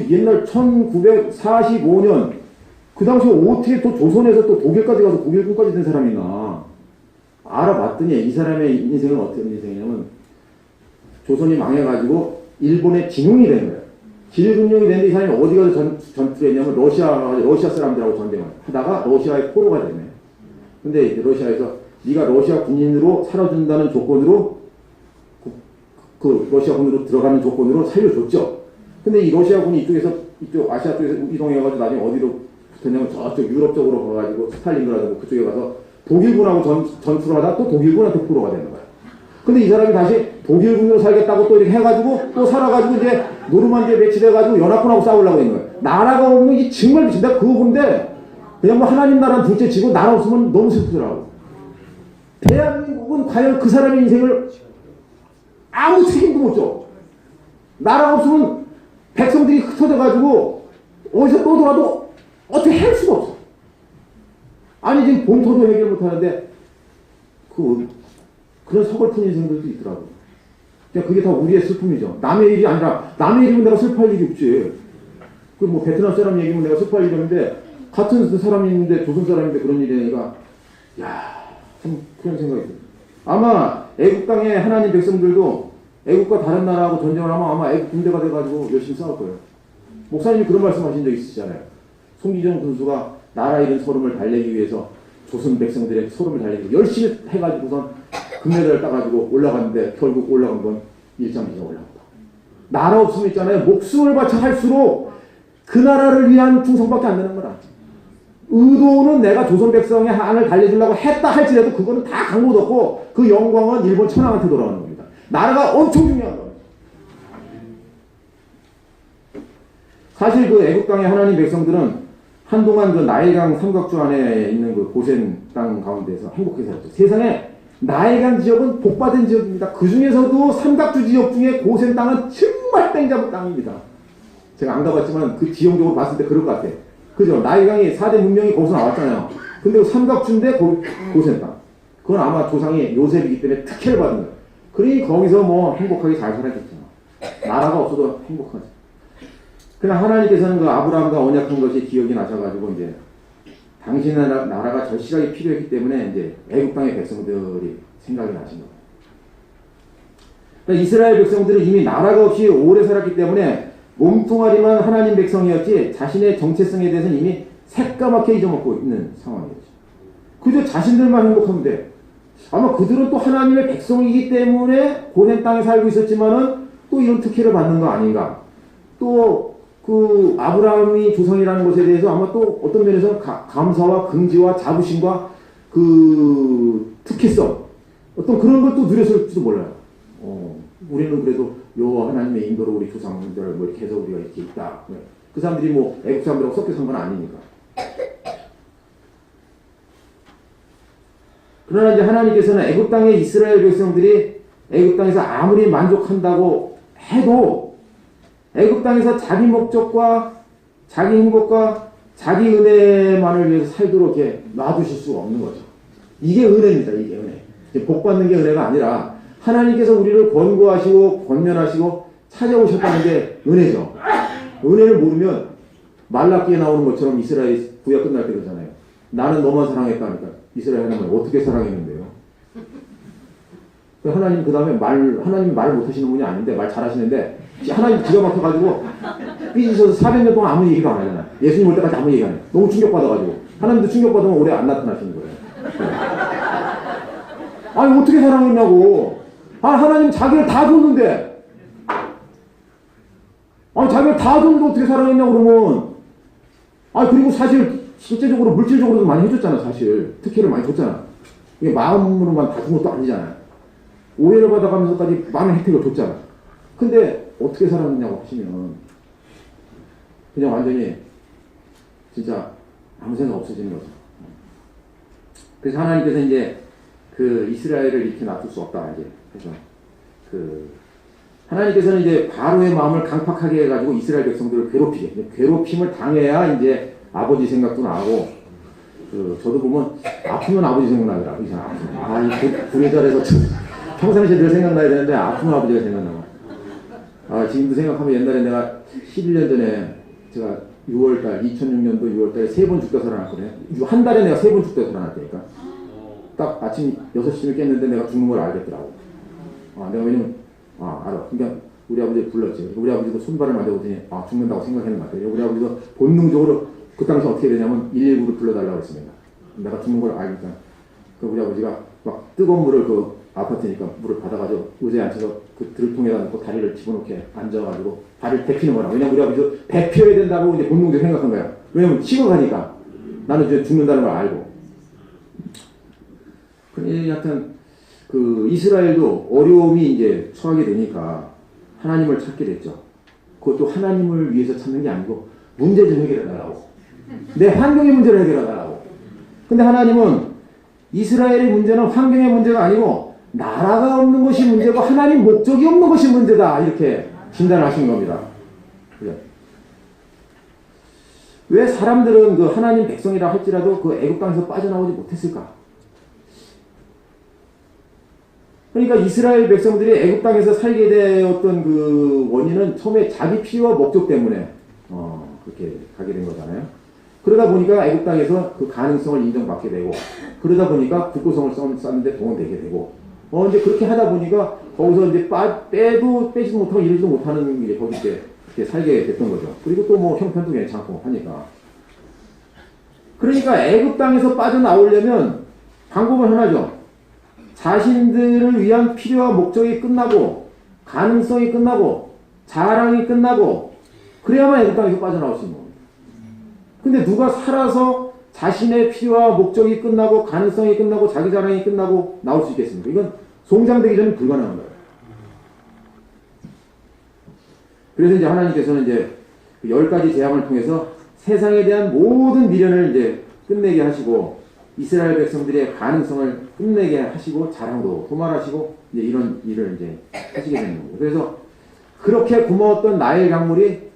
옛날 1945년 그 당시에 어떻게 또 조선에서 또 독일까지 가서 독일군까지 된 사람이 있나. 알아봤더니 이 사람의 인생은 어떤 인생이냐면 조선이 망해가지고 일본의 진흥이 된 거예요. 진흥이 됐는데 이 사람이 어디 가서 전투를 했냐면 러시아 사람들하고 전쟁을 하다가 러시아의 포로가 되네. 근데 이제 러시아에서 네가 러시아 군인으로 살아준다는 조건으로 그 러시아 군으로 들어가는 조건으로 살려줬죠. 근데 이 러시아 군이 이쪽 아시아 쪽에서 이동해가지고 나중에 어디로 붙었냐면 저쪽 유럽 쪽으로 가가지고 스탈린그라드 그쪽에 가서 독일군하고 전투를 하다 또 독일군한테 포로가 되는 거야. 근데 이 사람이 다시 독일군으로 살겠다고 또 이렇게 해가지고 또 살아가지고 이제 노르만디에 배치돼가지고 연합군하고 싸우려고 있는 거야. 나라가 없는 게 정말 미친다. 그거 본데 그냥 뭐 하나님 나라는 둘째 치고 나라 없으면 너무 슬프더라고. 대한민국은 과연 그 사람의 인생을 아무 책임도 못 져. 나라가 없으면 백성들이 흩어져가지고 어디서 또 돌아도 어떻게 할 수가 없어. 아니 지금 본토도 해결 못하는데 그런 서글픈 인생들도 있더라고. 그냥 그게 다 우리의 슬픔이죠. 남의 일이 아니라 남의 일이면 내가 슬퍼할 일이 없지. 뭐 베트남 사람 얘기면 내가 슬퍼할 일이 없는데 같은 사람인데 조선 사람인데 그런 일이니까 참 그런 생각이 들어요. 아마 애국 땅의 하나님 백성들도 애국과 다른 나라하고 전쟁을 하면 아마 애국 군대가 돼가지고 열심히 싸울 거예요. 목사님이 그런 말씀하신 적 있으시잖아요. 송기정 군수가 나라 잃은 소름을 달래기 위해서 조선 백성들의 소름을 달래기 위해서 열심히 해가지고선 금메달을 따가지고 올라갔는데 결국 올라간 건 일장기가 올라갔다. 나라 없으면 있잖아요. 목숨을 바쳐 할수록 그 나라를 위한 충성밖에 안 되는 거라. 의도는 내가 조선 백성의 한을 달래주려고 했다 할지라도 그거는 다 강도 없고 그 영광은 일본 천황한테 돌아가는 겁니다. 나라가 엄청 중요한 겁니다. 사실 그 애국 땅의 하나님 백성들은 한동안 그 나일강 삼각주 안에 있는 그 고센 땅 가운데서 행복하게 살았죠. 세상에 나일강 지역은 복받은 지역입니다. 그 중에서도 삼각주 지역 중에 고센 땅은 정말 땡잡은 땅입니다. 제가 안 가봤지만 그 지형적으로 봤을 때 그럴 것 같아요. 그죠? 나일강이 4대 문명이 거기서 나왔잖아요. 근데 삼각주인데 고센 땅. 그건 아마 조상이 요셉이기 때문에 특혜를 받은 거예요. 그러니 거기서 뭐 행복하게 잘 살았겠죠. 나라가 없어도 행복하죠. 그러나 하나님께서는 그 아브라함과 언약한 것이 기억이 나셔가지고 이제 당신의 나라가 절실하게 필요했기 때문에 이제 애국 땅의 백성들이 생각이 나신 거예요. 그러니까 이스라엘 백성들은 이미 나라가 없이 오래 살았기 때문에 몸뚱아리만 하나님 백성이었지 자신의 정체성에 대해서는 이미 새까맣게 잊어먹고 있는 상황이었죠. 그저 자신들만 행복하면 돼. 아마 그들은 또 하나님의 백성이기 때문에 고센 땅에 살고 있었지만은 또 이런 특혜를 받는 거 아닌가. 또 그 아브라함이 조상이라는 것에 대해서 아마 또 어떤 면에서 감사와 긍지와 자부심과 그 특혜성 어떤 그런 걸 또 누렸을지도 몰라요. 우리는 그래도 여호와 하나님의 인도로 우리 조상들 뭐 이렇게 해서 우리가 이렇게 있다. 그 사람들이 뭐 애국 사람들하고 섞여 산 건 아니니까. 그러나 이제 하나님께서는 애국 땅의 이스라엘 백성들이 애국 땅에서 아무리 만족한다고 해도 애국 땅에서 자기 목적과 자기 행복과 자기 은혜만을 위해서 살도록 이렇게 놔두실 수가 없는 거죠. 이게 은혜입니다. 이게 은혜. 이제 복 받는 게 은혜가 아니라 하나님께서 우리를 권고하시고 권면하시고 찾아오셨다는 게 은혜죠. 은혜를 모르면 말라기에 나오는 것처럼 이스라엘 구약 끝날 때 그러잖아요. 나는 너만 사랑했다니까. 이스라엘 하나님을 어떻게 사랑했는데요? 하나님 그 다음에 하나님이 말을 못하시는 분이 아닌데 말 잘하시는데 하나님 기가 막혀가지고 삐지셔서 400년 동안 아무 얘기도 안 하잖아요. 예수님 올 때까지 아무 얘기 안 해요. 너무 충격받아가지고 하나님도 충격받으면 오래 안 나타나시는 거예요. 아니 어떻게 사랑했냐고. 하나님 자기를 다 줬는데 자기를 다 줬는데 어떻게 사랑했냐고 그러면 그리고 사실 실제적으로 물질적으로도 많이 해줬잖아. 사실 특혜를 많이 줬잖아. 이게 마음으로만 다 준 것도 아니잖아요. 오해를 받아가면서까지 많은 혜택을 줬잖아. 근데 어떻게 살았느냐고 하시면 그냥 완전히 진짜 아무 생각 없어지는 거죠. 그래서 하나님께서 이제 그 이스라엘을 이렇게 놔둘 수 없다 이제 그래서 하나님께서는 이제 바로의 마음을 강팍하게 해가지고 이스라엘 백성들을 괴롭힘을 당해야 이제 아버지 생각도 나고 저도 보면 아프면 아버지 생각나더라고. 이 구례절에서 평상시에 늘 생각나야 되는데 아프면 아버지가 생각나고. 지금도 생각하면 옛날에 내가 11년 전에 제가 2006년도 6월달에 3번 죽다 살아났거든요. 한 달에 내가 3번 죽다 살아났다니까. 딱 아침 6시쯤에 깼는데 내가 죽는 걸 알겠더라고. 내가 왜냐면 알아. 그러니까 우리 아버지 불렀지. 우리 아버지도 손발을 맞아보더니 죽는다고 생각하는 것 같아요. 우리 아버지도 본능적으로 그 당시 어떻게 되냐면 119를 불러달라고 했습니다. 내가 죽는 걸 알니까. 우리 아버지가 막 뜨거운 물을 아파트니까 물을 받아가지고 의자에 앉혀서 그 들통에다 놓고 다리를 집어넣게 앉아가지고 발을 데피는 거라. 왜냐면 우리 아버지도 데펴야 된다고 이제 본능적으로 생각한 거야. 왜냐면 식어가니까. 나는 이제 죽는다는 걸 알고. 그래, 하여튼, 이스라엘도 어려움이 이제 처하게 되니까 하나님을 찾게 됐죠. 그것도 하나님을 위해서 찾는 게 아니고 문제 좀 해결해달라고. 내 환경의 문제를 해결해달라고. 근데 하나님은 이스라엘의 문제는 환경의 문제가 아니고 나라가 없는 것이 문제고 하나님 목적이 없는 것이 문제다. 이렇게 진단하신 겁니다. 그래. 왜 사람들은 그 하나님 백성이라 할지라도 그 애국 땅에서 빠져나오지 못했을까? 그러니까 이스라엘 백성들이 애국 땅에서 살게 되었던 그 원인은 처음에 자기 필요와 목적 때문에 그렇게 가게 된 거잖아요. 그러다 보니까 애국 땅에서 그 가능성을 인정받게 되고 그러다 보니까 국고성을 쌓는데 동원되게 되고 이제 그렇게 하다 보니까 거기서 이제 빼지도 못하고 이러지도 못하는 게 거기 이렇게 살게 됐던 거죠. 그리고 또 뭐 형편도 괜찮고 하니까. 그러니까 애국 땅에서 빠져나오려면 방법은 하나죠. 자신들을 위한 필요와 목적이 끝나고 가능성이 끝나고 자랑이 끝나고 그래야만 애국 땅에서 빠져나올 수 있는 겁니다. 근데 누가 살아서 자신의 필요와 목적이 끝나고 가능성이 끝나고 자기 자랑이 끝나고 나올 수 있겠습니까? 이건 송장되기 전에 불가능한 거예요. 그래서 이제 하나님께서는 이제 10가지 재앙을 통해서 세상에 대한 모든 미련을 이제 끝내게 하시고 이스라엘 백성들의 가능성을 끝내게 하시고 자랑으로 도말하시고 이제 이런 일을 이제 하시게 되는 거예요. 그래서 그렇게 고마웠던 나일 강물이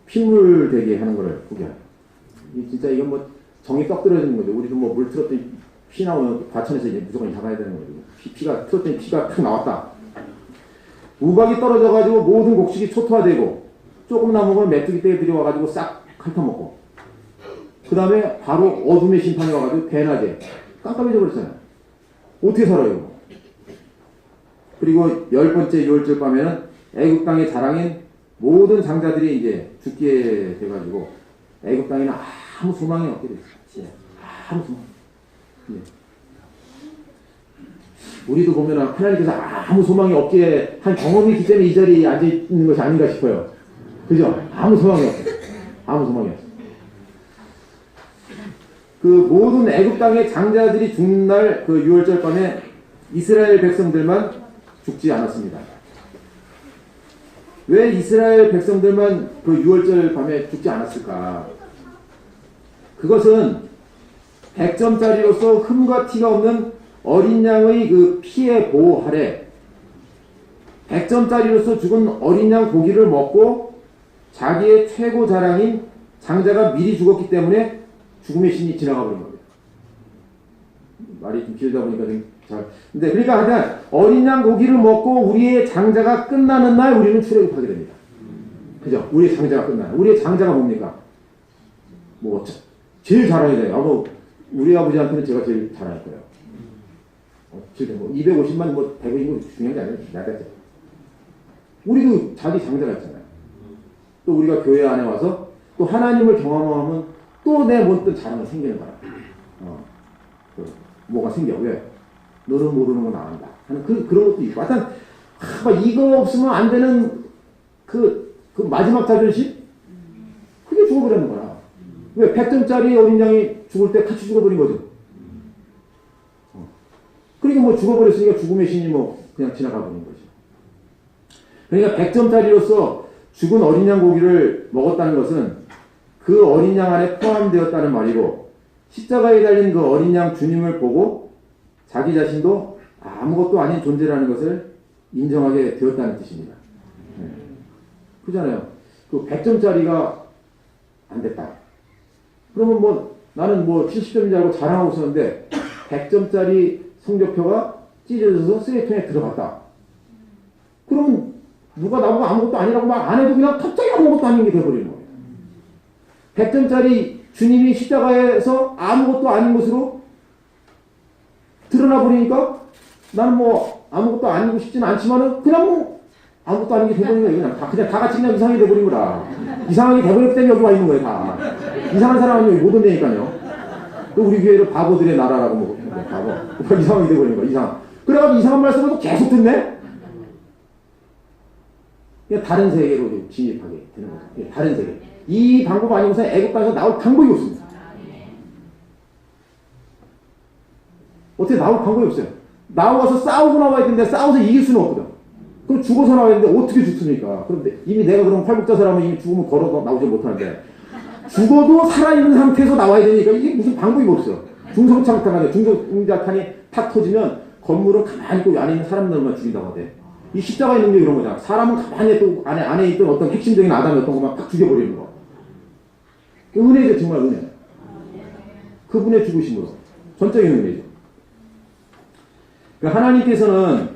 핏물 되게 하는 것을 보게 해요. 진짜 이건 뭐 정이 떡 떨어지는 거죠. 우리도 뭐 물 틀었더니 피 나오면 과천에서 이제 무조건 잡아야 되는 거예요. 피가 틀었더니 피가 탁 나왔다. 우박이 떨어져가지고 모든 곡식이 초토화되고 조금 남은 걸 메뚜기 떼에 들여와가지고 싹 핥아먹고 그 다음에 바로 어둠의 심판이 와가지고 대낮에 깜깜해져 버렸잖아요. 어떻게 살아요? 그리고 10번째 6월절 밤에는 애굽 땅의 자랑인 모든 장자들이 이제 죽게 돼가지고 애굽 땅에는 아무 소망이 없게 됐어요. 아무 소망. 예. 우리도 보면 하나님께서 아무 소망이 없게 한 경험이 있기 때문에 이 자리에 앉아 있는 것이 아닌가 싶어요. 그죠? 아무 소망이 없어요. 아무 소망이 없어요. 그 모든 애굽 땅의 장자들이 죽는 날 그 6월절 밤에 이스라엘 백성들만 죽지 않았습니다. 왜 이스라엘 백성들만 그 6월절 밤에 죽지 않았을까? 그것은 100점짜리로서 흠과 티가 없는 어린 양의 그 피해 보호 아래 100점짜리로서 죽은 어린 양 고기를 먹고 자기의 최고 자랑인 장자가 미리 죽었기 때문에 죽음의 신이 지나가 버린 겁니다. 말이 좀 길다 보니까 좀 잘. 근데 그러니까 하여간 어린 양 고기를 먹고 우리의 장자가 끝나는 날 우리는 출애굽하게 됩니다. 그죠? 우리의 장자가 끝나요. 우리의 장자가 뭡니까? 뭐 제일 자랑이 돼요. 우리 아버지한테는 제가 제일 자랑할 거예요. 지금 뭐 250만 뭐 100이 뭐 중요한 게 아니에요. 나겠죠. 우리도 자기 장자가 있잖아요. 또 우리가 교회 안에 와서 또 하나님을 경험하면 또 내 못된 자랑이 생기는 거야. 뭐가 생겨. 왜? 너는 모르는 거 나간다. 하는 그런 것도 있고. 하여튼, 이거 없으면 안 되는 그 마지막 자존심? 그게 죽어버리는 거야. 왜? 100점짜리 어린 양이 죽을 때 같이 죽어버린 거죠. 그러니까 뭐 죽어버렸으니까 죽음의 신이 뭐 그냥 지나가 버린 거죠. 그러니까 100점짜리로서 죽은 어린 양 고기를 먹었다는 것은 그 어린 양 안에 포함되었다는 말이고 십자가에 달린 그 어린 양 주님을 보고 자기 자신도 아무것도 아닌 존재라는 것을 인정하게 되었다는 뜻입니다. 네. 그잖아요. 그 100점짜리가 안 됐다. 그러면 뭐 나는 뭐 70점인 줄 알고 자랑하고 있었는데 100점짜리 성적표가 찢어져서 쓰레기통에 들어갔다. 그럼 누가 나보고 아무것도 아니라고 말 안 해도 그냥 갑자기 아무것도 아닌 게 돼버리는 거예요. 100점짜리 주님이 십자가에서 아무것도 아닌 것으로 드러나 버리니까 나는 뭐 아무것도 아니고 싶지는 않지만은 그냥 뭐 아무것도 아닌 게 돼버린 거예요. 그냥 다 같이 그냥 이상하게 돼버린 거라. 이상하게 돼버렸기 때문에 여기 와 있는 거예요. 다. 이상한 사람은 여기 못 온다니까요. 또 우리 교회를 바보들의 나라라고 뭐 바보. 이상하게 돼버린 거야. 이상. 그래가지고 이상한 말씀을 또 계속 듣네. 그냥 다른 세계로 진입하게 되는 거죠. 다른 세계. 이 방법 아니고서 애국 땅에서 나올 방법이 없습니다. 어떻게 나올 방법이 없어요. 나와서 싸우고 나와야 되는데 싸워서 이길 수는 없거든. 그럼 죽어서 나와야 되는데 어떻게 죽습니까? 그런데 이미 내가 그럼 활복자사라면 이미 죽으면 걸어서 나오지 못하는데 죽어도 살아있는 상태에서 나와야 되니까 이게 무슨 방법이 없어요. 중성창탄하네. 중성자탄이 탁 터지면 건물은 가만히 있고 안에 있는 사람들만 죽인다고 하대. 이 십자가의 능력이 이런 거잖아. 사람은 가만히 또 안에 있던 어떤 핵심적인 아담이 어떤 것만 딱 죽여버리는 거. 은혜죠. 정말 은혜. 그분의 죽으심으로. 전적인 은혜죠. 그러니까 하나님께서는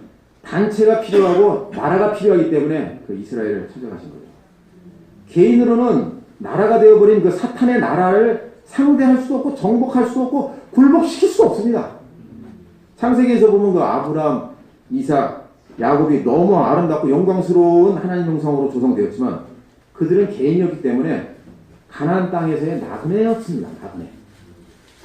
단체가 필요하고 나라가 필요하기 때문에 그 이스라엘을 찾아가신 거예요. 개인으로는 나라가 되어버린 그 사탄의 나라를 상대할 수도 없고 정복할 수도 없고 굴복시킬 수 없습니다. 창세기에서 보면 그 아브람, 이삭, 야곱이 너무 아름답고 영광스러운 하나님 형상으로 조성되었지만 그들은 개인이었기 때문에 가나안 땅에서의 나그네였습니다. 나그네.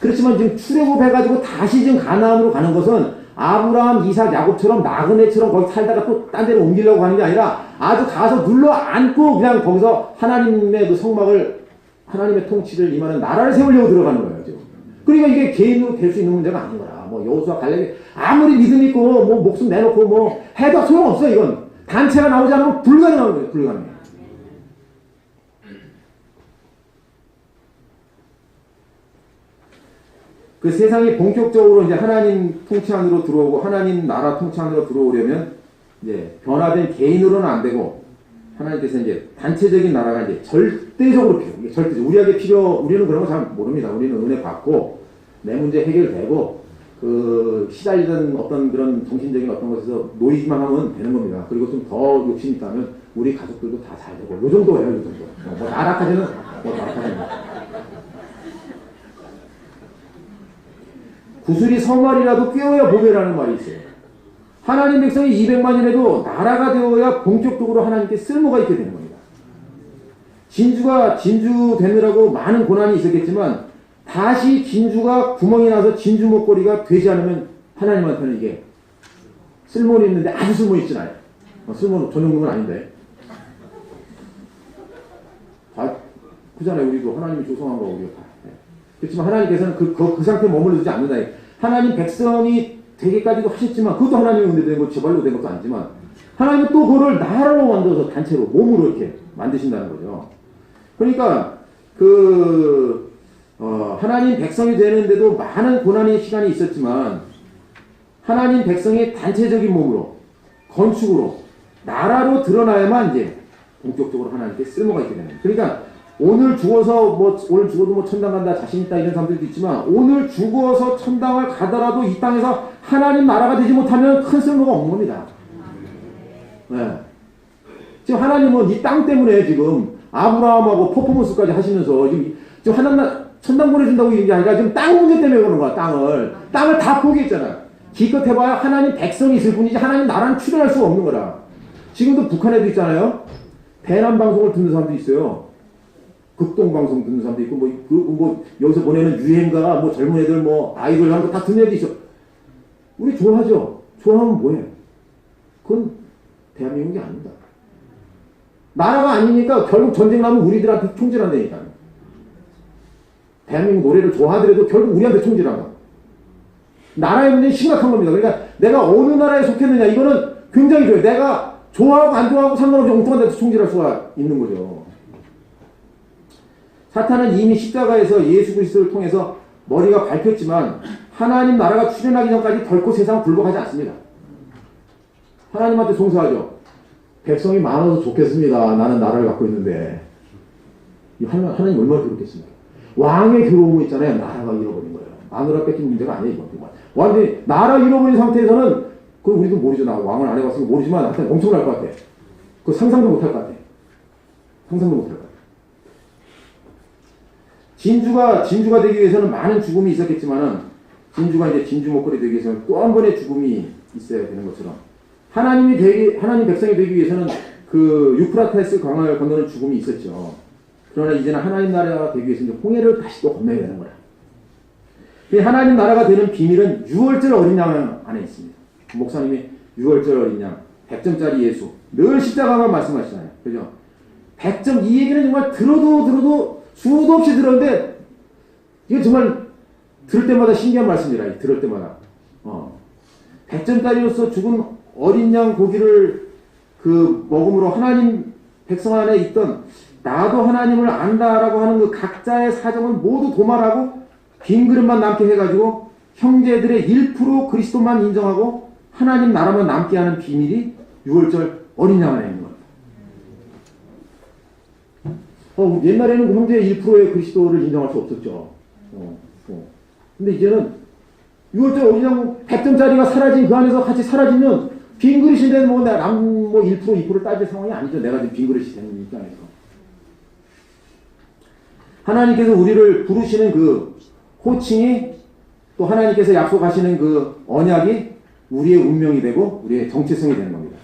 그렇지만 지금 출애굽해가지고 다시 지금 가나안으로 가는 것은 아브라함, 이삭, 야곱처럼 나그네처럼 거기 살다가 또 딴 데로 옮기려고 하는 게 아니라 아주 가서 눌러 앉고 그냥 거기서 하나님의 그 성막을 하나님의 통치를 임하는 나라를 세우려고 들어가는 거예요. 지금. 그러니까 이게 개인으로 될 수 있는 문제가 아닌 거라. 뭐 여호수아 갈렙이 아무리 믿음 있고 뭐 목숨 내놓고 뭐 해도 소용없어. 이건 단체가 나오지 않으면 불가능한 거예요. 불가능해. 그 세상이 본격적으로 이제 하나님 통치 안으로 들어오고 하나님 나라 통치 안으로 들어오려면 이제 변화된 개인으로는 안 되고 하나님께서 이제 단체적인 나라가 이제 절대적으로 필요. 이게 절대적. 우리는 그런 거 잘 모릅니다. 우리는 은혜 받고 내 문제 해결되고 시달리던 어떤 그런 정신적인 어떤 것에서 놓이기만 하면 되는 겁니다. 그리고 좀 더 욕심이 있다면 우리 가족들도 다 잘 되고 요 정도예요, 요 정도. 뭐 나락하지는 뭐 나락하지는. 구슬이 성말이라도 꿰어야 보배라는 말이 있어요. 하나님 백성이 200만이라도 나라가 되어야 본격적으로 하나님께 쓸모가 있게 되는 겁니다. 진주 되느라고 많은 고난이 있었겠지만 다시 진주가 구멍이 나서 진주 목걸이가 되지 않으면 하나님한테는 이게 쓸모는 있는데 아주 쓸모 있진 않아요. 쓸모는 저 정도는 아닌데. 그잖아요. 우리도 하나님이 조성한 거고 우리가 다. 그렇지만 하나님께서는 그 상태에 머물러 두지 않는다. 하나님 백성이 되기까지도 하셨지만 그것도 하나님의 은혜된 거 제발로 된 것도 아니지만 하나님은 또 그거를 나라로 만들어서 단체로 몸으로 이렇게 만드신다는 거죠. 그러니까 하나님 백성이 되는데도 많은 고난의 시간이 있었지만 하나님 백성이 단체적인 몸으로 건축으로 나라로 드러나야만 이제 본격적으로 하나님께 쓸모가 있게 되는 거예요. 그러니까 오늘 죽어도 뭐 천당 간다 자신 있다 이런 사람들도 있지만 오늘 죽어서 천당을 가더라도 이 땅에서 하나님 나라가 되지 못하면 큰 쓸모가 없는 겁니다. 네. 지금 하나님은 이 땅 때문에 지금 아브라함하고 퍼포먼스까지 하시면서 지금 하나님 천당 보내준다고 이런 게 아니라 지금 땅 문제 때문에 그러는 거야. 땅을 다 포기했잖아. 기껏 해봐야 하나님 백성이 있을 뿐이지 하나님 나라는 출현할 수가 없는 거라. 지금도 북한에도 있잖아요. 대남 방송을 듣는 사람도 있어요. 극동 방송 듣는 사람도 있고 뭐 여기서 보내는 유행가 뭐 젊은 애들 뭐 아이돌 하는 거 다 듣는 애도 있어. 우리 좋아하죠. 좋아하면 뭐해? 그건 대한민국이 아닙니다. 나라가 아니니까 결국 전쟁 나면 우리들한테 총질한다니까요. 대한민국 노래를 좋아하더라도 결국 우리한테 총질한다. 나라의 문제는 심각한 겁니다. 그러니까 내가 어느 나라에 속했느냐 이거는 굉장히 좋아요. 내가 좋아하고 안 좋아하고 상관없이 엉뚱한 데서 총질할 수가 있는 거죠. 사탄은 이미 십자가에서 예수 그리스도를 통해서 머리가 밟혔지만 하나님 나라가 출현하기 전까지 결코 세상을 굴복하지 않습니다. 하나님한테 송사하죠. 백성이 많아서 좋겠습니다. 나는 나라를 갖고 있는데. 하나님 얼마나 괴롭겠습니까? 왕의 괴로움이 있잖아요. 나라가 잃어버린 거예요. 마누라 뺏긴 문제가 아니에요. 이건. 완전히 나라 잃어버린 상태에서는 그건 우리도 모르죠. 나 왕을 안 해봤으니까 모르지만 하여튼 엄청날 것 같아. 그 상상도 못할 것 같아. 상상도 못할 것 같아. 진주가 되기 위해서는 많은 죽음이 있었겠지만은 진주가 이제 진주 목걸이 되기 위해서는 또 한 번의 죽음이 있어야 되는 것처럼 하나님 백성이 되기 위해서는 그 유프라테스 강을 건너는 죽음이 있었죠. 그러나 이제는 하나님 나라가 되기 위해서는 홍해를 다시 또 건너야 되는 거야. 하나님 나라가 되는 비밀은 6월절 어린 양 안에 있습니다. 목사님이 6월절 어린 양, 100점짜리 예수, 늘 십자가만 말씀하시잖아요. 그죠? 100점, 이 얘기는 정말 들어도 수도 없이 들었는데 이게 정말 들을 때마다 신기한 말씀이라. 들을 때마다 100점짜리로서 죽은 어린 양 고기를 먹음으로 하나님 백성 안에 있던 나도 하나님을 안다라고 하는 그 각자의 사정을 모두 도말하고 빈 그릇만 남게 해가지고 형제들의 1% 그리스도만 인정하고 하나님 나라만 남게 하는 비밀이 6월절 어린 양 안에 있는 겁니다. 옛날에는 형제의 1%의 그리스도를 인정할 수 없었죠. 근데 이제는 6월절 어린 양 100점짜리가 사라진 그 안에서 같이 사라지면 빈 그릇인데 뭐 1%, 2%를 따질 상황이 아니죠. 내가 지금 빈 그릇이 되는 입장에서. 하나님께서 우리를 부르시는 그 호칭이 또 하나님께서 약속하시는 그 언약이 우리의 운명이 되고 우리의 정체성이 되는 겁니다.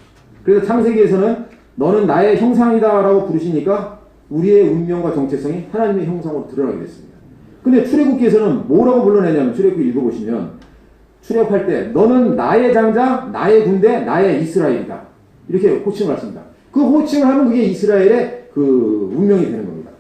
그래서 창세기에서는 너는 나의 형상이다 라고 부르시니까 우리의 운명과 정체성이 하나님의 형상으로 드러나게 됐습니다. 근데 출애굽기에서는 뭐라고 불러내냐면 출애굽기 읽어보시면 출애굽할 때 너는 나의 장자, 나의 군대, 나의 이스라엘이다. 이렇게 호칭을 하십니다. 그 호칭을 하면 그게 이스라엘의 그 운명이 되는 겁니다.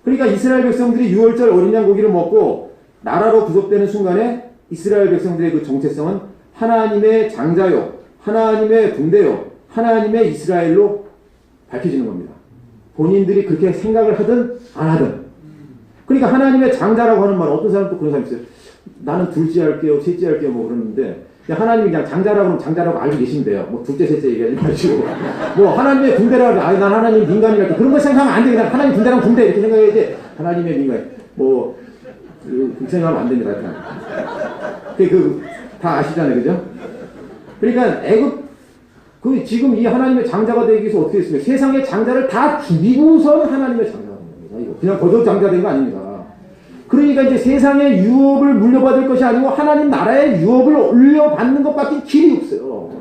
그러니까 이스라엘 백성들이 6월절 어린 양 고기를 먹고 나라로 구속되는 순간에 이스라엘 백성들의 그 정체성은 하나님의 장자요, 하나님의 군대요, 하나님의 이스라엘로 밝혀지는 겁니다. 본인들이 그렇게 생각을 하든 안 하든. 그러니까 하나님의 장자라고 하는 말, 어떤 사람 또 그런 사람 있어요. 나는 둘째 할게요, 셋째 할게요, 뭐 그러는데 하나님이 그냥 장자라고 하면 장자라고 알고 계시면 돼요. 뭐 둘째, 셋째 얘기하지 마시고 뭐 하나님의 군대라고 하면 난 하나님 민간이랄까 그런 거 생각하면 안 돼. 그냥 하나님 군대랑 군대 이렇게 생각해야지. 하나님의 민간 뭐 그렇게 생각하면 안 됩니다. 다 아시잖아요, 그죠? 그러니까 지금 이 하나님의 장자가 되기 위해서 어떻게 했습니까? 세상의 장자를 다 죽이고선 하나님의 장자가 된 겁니다. 이거 그냥 거저 장자 된 거 아닙니다. 그러니까 이제 세상의 유업을 물려받을 것이 아니고 하나님 나라의 유업을 올려받는 것밖에 길이 없어요.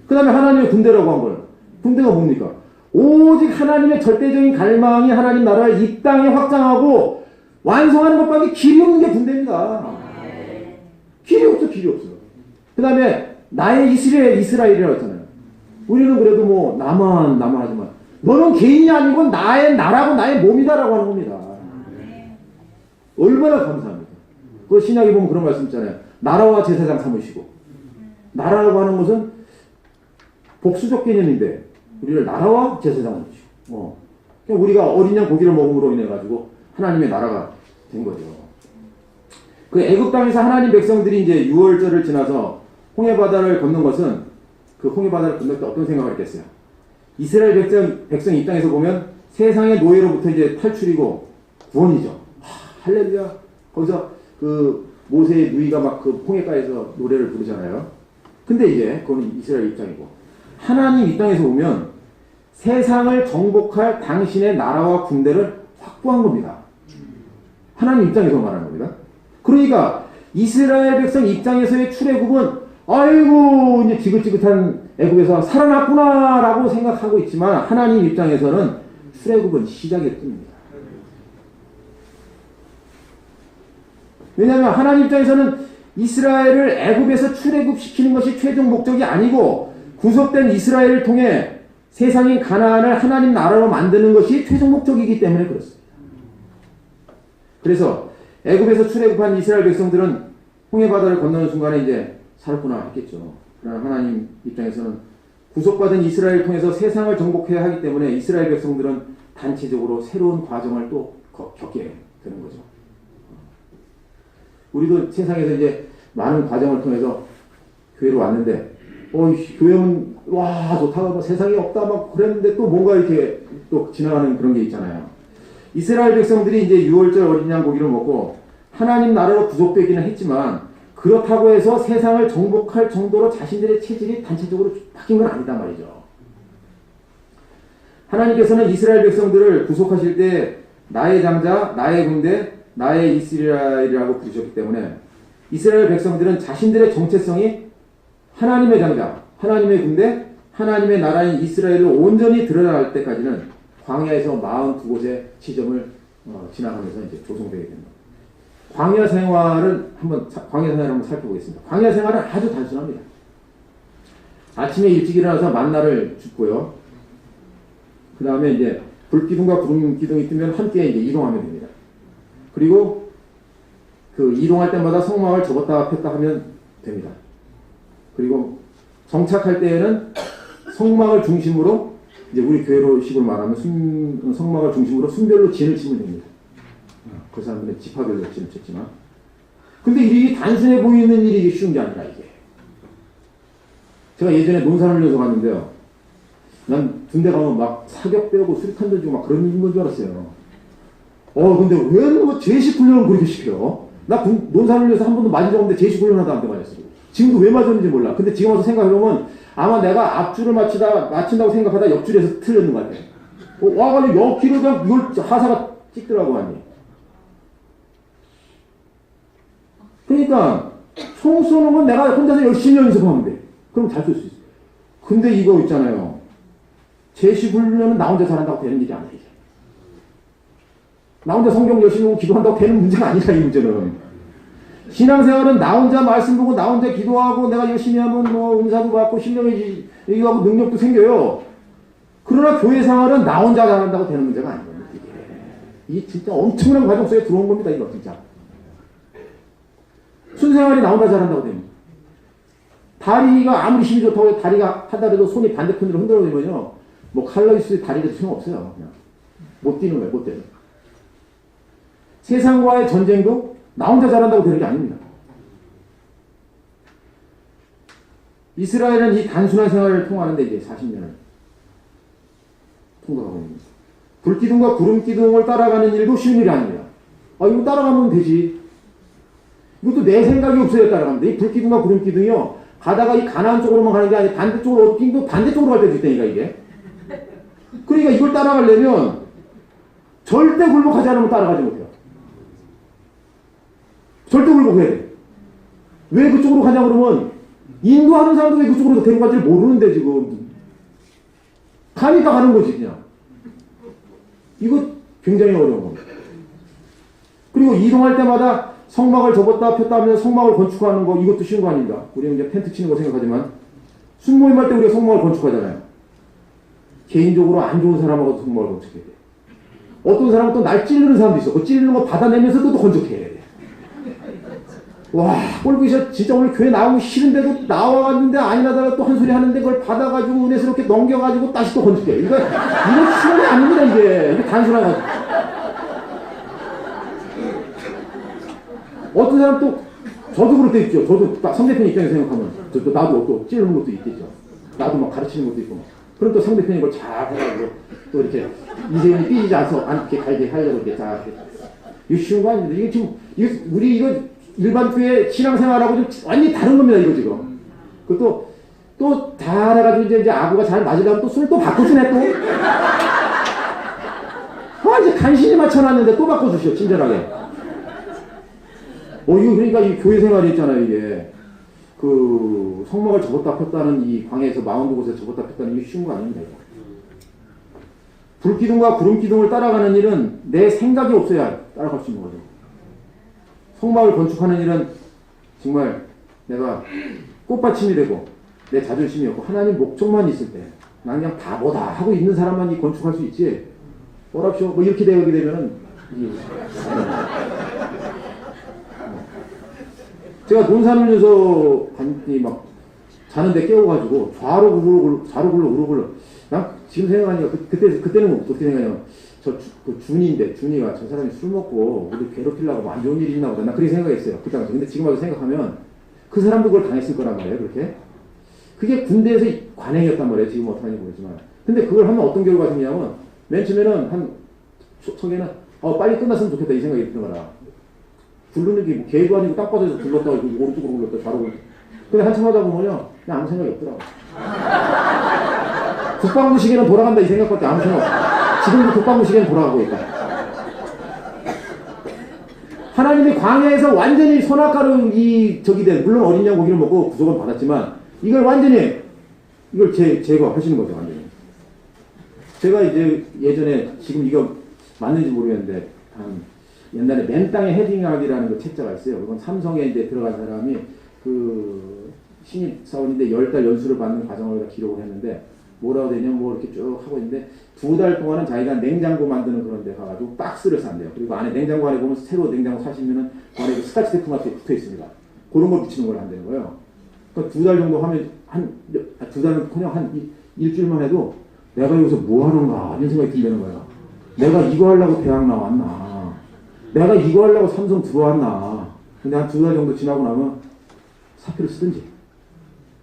그 다음에 하나님의 군대라고 한 거예요. 군대가 뭡니까? 오직 하나님의 절대적인 갈망이 하나님 나라를 이 땅에 확장하고 완성하는 것밖에 길이 없는 게 군대입니다. 길이 없어, 길이 없어. 그 다음에 나의 이스라엘이라고 했잖아요. 우리는 그래도 뭐 나만 하지만 너는 개인이 아니고 나의 나라고 나의 몸이다라고 하는 겁니다. 얼마나 감사합니까? 그 신약에 보면 그런 말씀 있잖아요. 나라와 제사장 삼으시고. 나라라고 하는 것은 복수적 개념인데 우리를 나라와 제사장으로 주시고 그러니까 우리가 어린 양 고기를 먹음으로 인해 가지고 하나님의 나라가 된 거죠. 그 애굽 땅에서 하나님 백성들이 이제 6월절을 지나서 홍해 바다를 건넌 것은 그 홍해 바다를 건널 때 어떤 생각을 했겠어요? 이스라엘 백성 입장에서 보면 세상의 노예로부터 이제 탈출이고 구원이죠. 할렐루야. 거기서 그 모세의 누이가 막 그 홍해가에서 노래를 부르잖아요. 근데 이제 그건 이스라엘 입장이고 하나님 입장에서 보면 세상을 정복할 당신의 나라와 군대를 확보한 겁니다. 하나님 입장에서 말하는 겁니다. 그러니까 이스라엘 백성 입장에서의 출애굽은 아이고 이제 지긋지긋한 애굽에서 살아났구나라고 생각하고 있지만 하나님 입장에서는 출애굽은 시작일 뿐입니다. 왜냐하면 하나님 입장에서는 이스라엘을 애굽에서 출애굽시키는 것이 최종 목적이 아니고 구속된 이스라엘을 통해 세상인 가나안을 하나님 나라로 만드는 것이 최종 목적이기 때문에 그렇습니다. 그래서 애굽에서 출애굽한 이스라엘 백성들은 홍해 바다를 건너는 순간에 이제 살았구나 했겠죠. 그러나 하나님 입장에서는 구속받은 이스라엘을 통해서 세상을 정복해야 하기 때문에 이스라엘 백성들은 단체적으로 새로운 과정을 또 겪게 되는 거죠. 우리도 세상에서 이제 많은 과정을 통해서 교회로 왔는데, 교회는, 와, 좋다, 뭐 세상에 없다, 막 그랬는데 또 뭔가 이렇게 또 지나가는 그런 게 있잖아요. 이스라엘 백성들이 이제 6월절 어린 양 고기를 먹고 하나님 나라로 구속되기는 했지만 그렇다고 해서 세상을 정복할 정도로 자신들의 체질이 단체적으로 바뀐 건 아니다 말이죠. 하나님께서는 이스라엘 백성들을 구속하실 때 나의 장자, 나의 군대, 나의 이스라엘이라고 부르셨기 때문에 이스라엘 백성들은 자신들의 정체성이 하나님의 장자, 하나님의 군대, 하나님의 나라인 이스라엘로 온전히 드러날 때까지는 광야에서 42곳의 지점을 지나가면서 이제 조성되게 됩니다. 광야 생활을 한번 살펴보겠습니다. 광야 생활은 아주 단순합니다. 아침에 일찍 일어나서 만나를 줍고요. 그 다음에 이제 불기둥과 구름 기둥이 뜨면 함께 이제 이동하면 됩니다. 그리고 그 이동할 때마다 성막을 접었다 폈다 하면 됩니다. 그리고 정착할 때에는 성막을 중심으로 이제 우리 교회로식으로 말하면 성막을 중심으로 순별로 진을 치면 됩니다. 그 사람들은 지파별로 진을 쳤지만 근데 일이 단순해 보이는 일이 쉬운 게 아니라 이게 제가 예전에 논산훈련소 갔는데요. 난 군대 가면 막 사격 배우고 수류탄 던지고 막 그런 건 줄 알았어요. 근데 왜 뭐 제식 훈련을 그렇게 시켜요? 나 논산훈련소 한 번도 맞은 적 없는데 제식 훈련 하다 안 돼 맞았어요. 지금도 왜 맞았는지 몰라. 근데 지금 와서 생각해보면 아마 내가 앞줄을 맞춘다고 생각하다 옆줄에서 틀렸는 것 같아요. 와가지고 옆길을 그냥 이걸 하사가 찍더라고 하니. 그러니까 총 쏘는 건 내가 혼자서 열심히 연습하면 돼. 그럼 잘 쏠 수 있어. 근데 이거 있잖아요. 제식 훈련은 나 혼자 잘한다고 되는 일이 아니야. 이게. 나 혼자 성경 열심히 보고 기도한다고 되는 문제가 아니라 이 문제는. 신앙생활은 나 혼자 말씀 보고 나 혼자 기도하고 내가 열심히 하면 뭐 은사도 받고 신령이 얘기하고 능력도 생겨요. 그러나 교회 생활은 나 혼자 잘한다고 되는 문제가 아니거든요. 이게 진짜 엄청난 과정 속에 들어온 겁니다. 이거 진짜. 순생활이 나 혼자 잘한다고 됩니다. 다리가 아무리 힘이 좋다고 해서 다리가 하다해도 손이 반대편으로 흔들어지면요. 뭐 칼로리스의 다리가 소용없어요. 그냥. 못 뛰는 거예요. 못 뛰는. 세상과의 전쟁도 나 혼자 잘한다고 되는 게 아닙니다. 이스라엘은 이 단순한 생활을 통하는데 이제 40년을 통과하고 있습니다. 불기둥과 구름기둥을 따라가는 일도 쉬운 일이 아닙니다. 이거 따라가면 되지. 이것도 내 생각이 없어야 따라갑니다. 이 불기둥과 구름기둥이요. 가다가 이 가나안 쪽으로만 가는 게 아니라 반대쪽으로, 반대쪽으로 갈 때도 있다니까, 이게. 그러니까 이걸 따라가려면 절대 굴복하지 않으면 따라가지 못해요. 절대 굴복해야 돼. 왜 그쪽으로 가냐 그러면 인도하는 사람도 왜 그쪽으로 데리고 갈지 모르는데 지금. 가니까 가는 거지, 그냥. 이거 굉장히 어려운 겁니다. 그리고 이동할 때마다 성막을 접었다 폈다 하면서 성막을 건축하는 거, 이것도 쉬운 거 아닙니다. 우리는 이제 텐트 치는 거 생각하지만, 순모임할 때 우리가 성막을 건축하잖아요. 개인적으로 안 좋은 사람하고도 성막을 건축해야 돼. 어떤 사람은 또 날 찌르는 사람도 있어. 그 찌르는 거 받아내면서 또 건축해야 돼. 와, 꼴보기 진짜 오늘 교회 나오기 싫은데도 나와갔는데 아니나다가 또 한 소리 하는데 그걸 받아가지고 은혜스럽게 넘겨가지고 다시 또 건축해. 이거 쉬운 게 아닙니다, 이게 단순하고. 어떤 사람 또, 저도 그럴 때 있죠. 저도 상대편 입장에서 생각하면, 나도 또 찌르는 것도 있겠죠. 나도 막 가르치는 것도 있고. 그럼 또 상대편이 그걸 잘 해가지고, 또 이렇게, 이세훈이 삐지지 않게 갈게 하려고 이렇게 잘. 이거 쉬운 거 아닙니다. 이게 지금, 우리 이거 일반 교회 신앙생활하고 좀 완전히 다른 겁니다, 이거 지금. 그것도, 또 다 해가지고 이제 아구가 잘 맞으려면 또 술을 또 바꿔주네, 또. 이제 간신히 맞춰놨는데 또 바꿔주시오, 친절하게. 이거 그러니까 이 교회 생활이 있잖아요, 이게. 그, 성막을 접었다 폈다는 이 광야에서 42곳에 접었다 폈다는 이게 쉬운 거 아닙니다, 이거. 불기둥과 구름기둥을 따라가는 일은 내 생각이 없어야 따라갈 수 있는 거죠. 성막을 건축하는 일은 정말 내가 꽃받침이 되고 내 자존심이 없고 하나님 목적만 있을 때 난 그냥 바보다 하고 있는 사람만 이 건축할 수 있지. 뭐랍시오. 뭐 이렇게 되게 되면은 제가 돈 사면서 막 자는데 깨워가지고 좌로 굴러. 난 지금 생각하니까 그때는 어떻게 생각하냐면 그 준이가 저 사람이 술 먹고 우리 괴롭히려고 뭐 안 좋은 일이 있나 보다. 난 그렇게 생각했어요. 그 당시. 근데 지금 와서 생각하면 그 사람도 그걸 당했을 거란 말이에요. 그렇게. 그게 군대에서 관행이었단 말이에요. 지금 어떡하는지 모르지만. 근데 그걸 하면 어떤 결과가 생기냐면 맨 처음에는 속에는 빨리 끝났으면 좋겠다 이 생각이 드는 거라. 굴르는 게 뭐 개도 아니고 땅바닥에서 굴렀다가 오른쪽으로 굴렀다 좌로 굴렀다. 근데 한참 하다 보면요. 그냥 아무 생각이 없더라고. 국방부 시계는 돌아간다 이 생각밖에 아무 생각 없어. 지금도 국방부 시계는 돌아가고 있다. 하나님이 광야에서 완전히 선악과로 물론 어린 양 고기를 먹고 구속은 받았지만 이걸 완전히 이걸 제거하시는 거죠, 완전히. 제가 이제 예전에 지금 이거 맞는지 모르겠는데 옛날에 맨 땅에 헤딩하기라는 그 책자가 있어요. 그건 삼성에 이제 들어간 사람이 그 신입사원인데 10달 연수를 받는 과정을 기록을 했는데 뭐라고 되냐면 뭐 이렇게 쭉 하고 있는데 2달 동안은 자기가 냉장고 만드는 그런 데 가가지고 박스를 산대요. 그리고 안에 냉장고 안에 보면 새로 냉장고 사시면은 그 안에 그 스카치 테이프가 붙어 있습니다. 그런 걸 붙이는 걸 한다는 거예요. 그러니까 2달 정도 하면 2달은 그냥 한 일주일만 해도 내가 여기서 뭐 하는가 이런 생각이 들는 거예요. 내가 이거 하려고 대학 나왔나? 내가 이거 하려고 삼성 들어왔나? 근데 한 2달 정도 지나고 나면 사표를 쓰든지